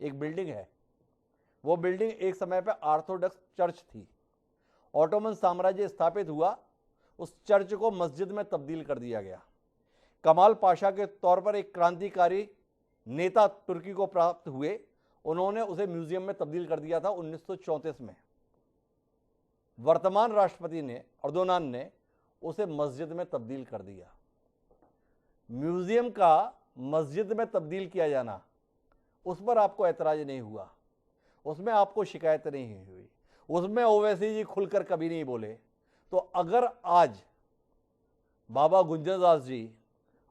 एक बिल्डिंग है। वो बिल्डिंग एक समय पर ऑर्थोडॉक्स चर्च थी। ऑटोमन साम्राज्य स्थापित हुआ, उस चर्च को मस्जिद में तब्दील कर दिया गया। कमाल पाशा के तौर पर एक क्रांतिकारी नेता तुर्की को प्राप्त हुए, उन्होंने उसे म्यूजियम में तब्दील कर दिया था 1934 में। वर्तमान राष्ट्रपति ने अर्दोगान ने उसे मस्जिद में तब्दील कर दिया। म्यूजियम का मस्जिद में तब्दील किया जाना, उस पर आपको ऐतराज नहीं हुआ, उसमें आपको शिकायत नहीं हुई, उसमें ओवैसी जी खुलकर कभी नहीं बोले। तो अगर आज बाबा गुंजन दास जी,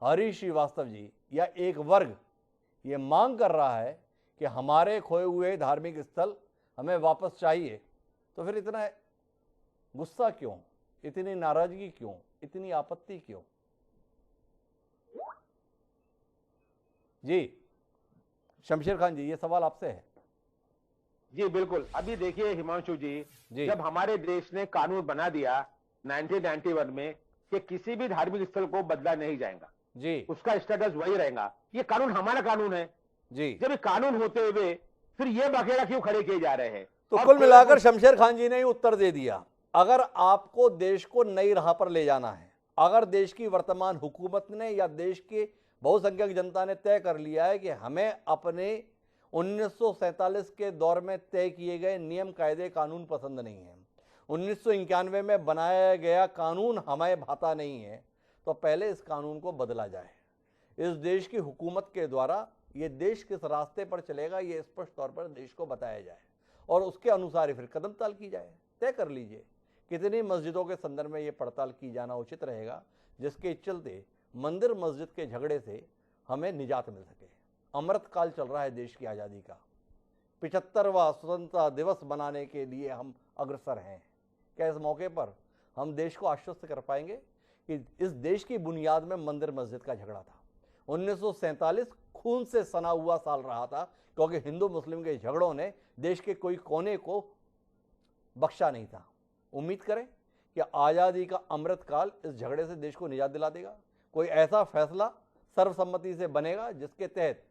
हरीश श्रीवास्तव जी या एक वर्ग ये मांग कर रहा है कि हमारे खोए हुए धार्मिक स्थल हमें वापस चाहिए, तो फिर इतना गुस्सा क्यों, इतनी नाराजगी क्यों, इतनी आपत्ति क्यों? जी शमशेर खान जी, ये सवाल आपसे है।
जी बिल्कुल। अभी देखिए हिमांशु जी, जब हमारे देश ने कानून बना दिया 1991 में कि किसी भी धार्मिक स्थल को बदला नहीं जाएगा
जी,
उसका स्टेटस वही रहेगा, ये कानून हमारा कानून है
जी।
जब ये कानून होते हुए फिर ये बखेड़ा क्यों खड़े किए जा रहे हैं?
तो कुल मिलाकर शमशेर खान जी ने उत्तर दे दिया, अगर आपको देश को नई राह पर ले जाना है, अगर देश की वर्तमान हुकूमत ने या देश की बहुसंख्यक जनता ने तय कर लिया है कि हमें अपने 1947 के दौर में तय किए गए नियम कायदे कानून पसंद नहीं है, 1991 में बनाया गया कानून हमें भाता नहीं है, तो पहले इस कानून को बदला जाए। इस देश की हुकूमत के द्वारा ये देश किस रास्ते पर चलेगा ये स्पष्ट तौर पर देश को बताया जाए और उसके अनुसार ही फिर कदम ताल की जाए। तय कर लीजिए कितनी मस्जिदों के संदर्भ में ये पड़ताल की जाना उचित रहेगा, जिसके चलते मंदिर मस्जिद के झगड़े से हमें निजात मिल सके। अमृत काल चल रहा है देश की आज़ादी का, 75वां स्वतंत्रता दिवस मनाने के लिए हम अग्रसर हैं। क्या इस मौके पर हम देश को आश्वस्त कर पाएंगे कि इस देश की बुनियाद में मंदिर मस्जिद का झगड़ा था? 1947 खून से सना हुआ साल रहा था, क्योंकि हिंदू मुस्लिम के झगड़ों ने देश के कोई कोने को बख्शा नहीं था। उम्मीद करें कि आज़ादी का अमृत काल इस झगड़े से देश को निजात दिला देगा। कोई ऐसा फैसला सर्वसम्मति से बनेगा जिसके तहत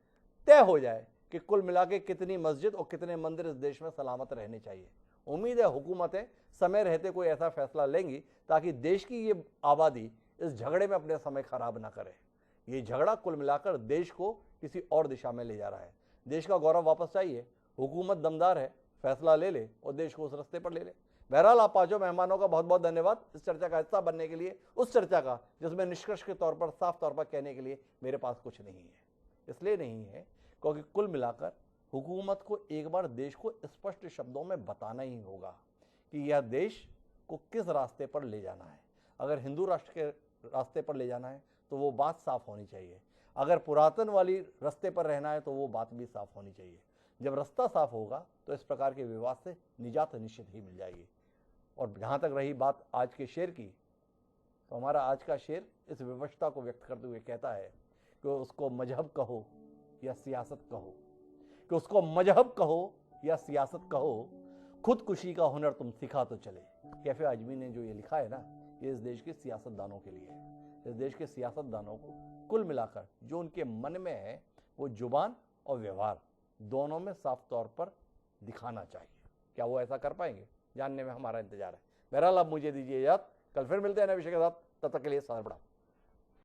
तय हो जाए कि कुल मिला के कितनी मस्जिद और कितने मंदिर इस देश में सलामत रहने चाहिए। उम्मीद है हुकूमतें समय रहते कोई ऐसा फैसला लेंगी ताकि देश की ये आबादी इस झगड़े में अपने समय खराब ना करे। ये झगड़ा कुल मिलाकर देश को किसी और दिशा में ले जा रहा है। देश का गौरव वापस चाहिए, हुकूमत दमदार है, फैसला ले ले और देश को उस रास्ते पर ले ले। बहरहाल आप पांचों मेहमानों का बहुत बहुत धन्यवाद इस चर्चा का हिस्सा बनने के लिए, उस चर्चा का जिसमें निष्कर्ष के तौर पर साफ तौर पर कहने के लिए मेरे पास कुछ नहीं है। इसलिए नहीं है क्योंकि कुल मिलाकर हुकूमत को एक बार देश को स्पष्ट शब्दों में बताना ही होगा कि यह देश को किस रास्ते पर ले जाना है। अगर हिंदू राष्ट्र के रास्ते पर ले जाना है तो वो बात साफ होनी चाहिए, अगर पुरातन वाली रास्ते पर रहना है तो वो बात भी साफ होनी चाहिए। जब रास्ता साफ होगा तो इस प्रकार के विवाद से निजात निश्चित ही मिल जाएगी। और जहाँ तक रही बात आज के शेर की, तो हमारा आज का शेर इस विवशता को व्यक्त करते हुए कहता है कि उसको मजहब कहो या सियासत कहो, कि उसको मजहब कहो या सियासत कहो, खुदकुशी का हुनर तुम सिखा तो चले। कैफे आजमी ने जो ये लिखा है ना, ये इस देश के सियासतदानों के लिए है। इस देश के सियासतदानों को कुल मिलाकर जो उनके मन में है वो जुबान और व्यवहार दोनों में साफ तौर पर दिखाना चाहिए। क्या वो ऐसा कर पाएंगे, जानने में हमारा इंतजार है। बहरहाल अब मुझे दीजिए इजाजत, कल फिर मिलते हैं नए विषय के साथ, तब तक के लिए साथ बढ़ाओ।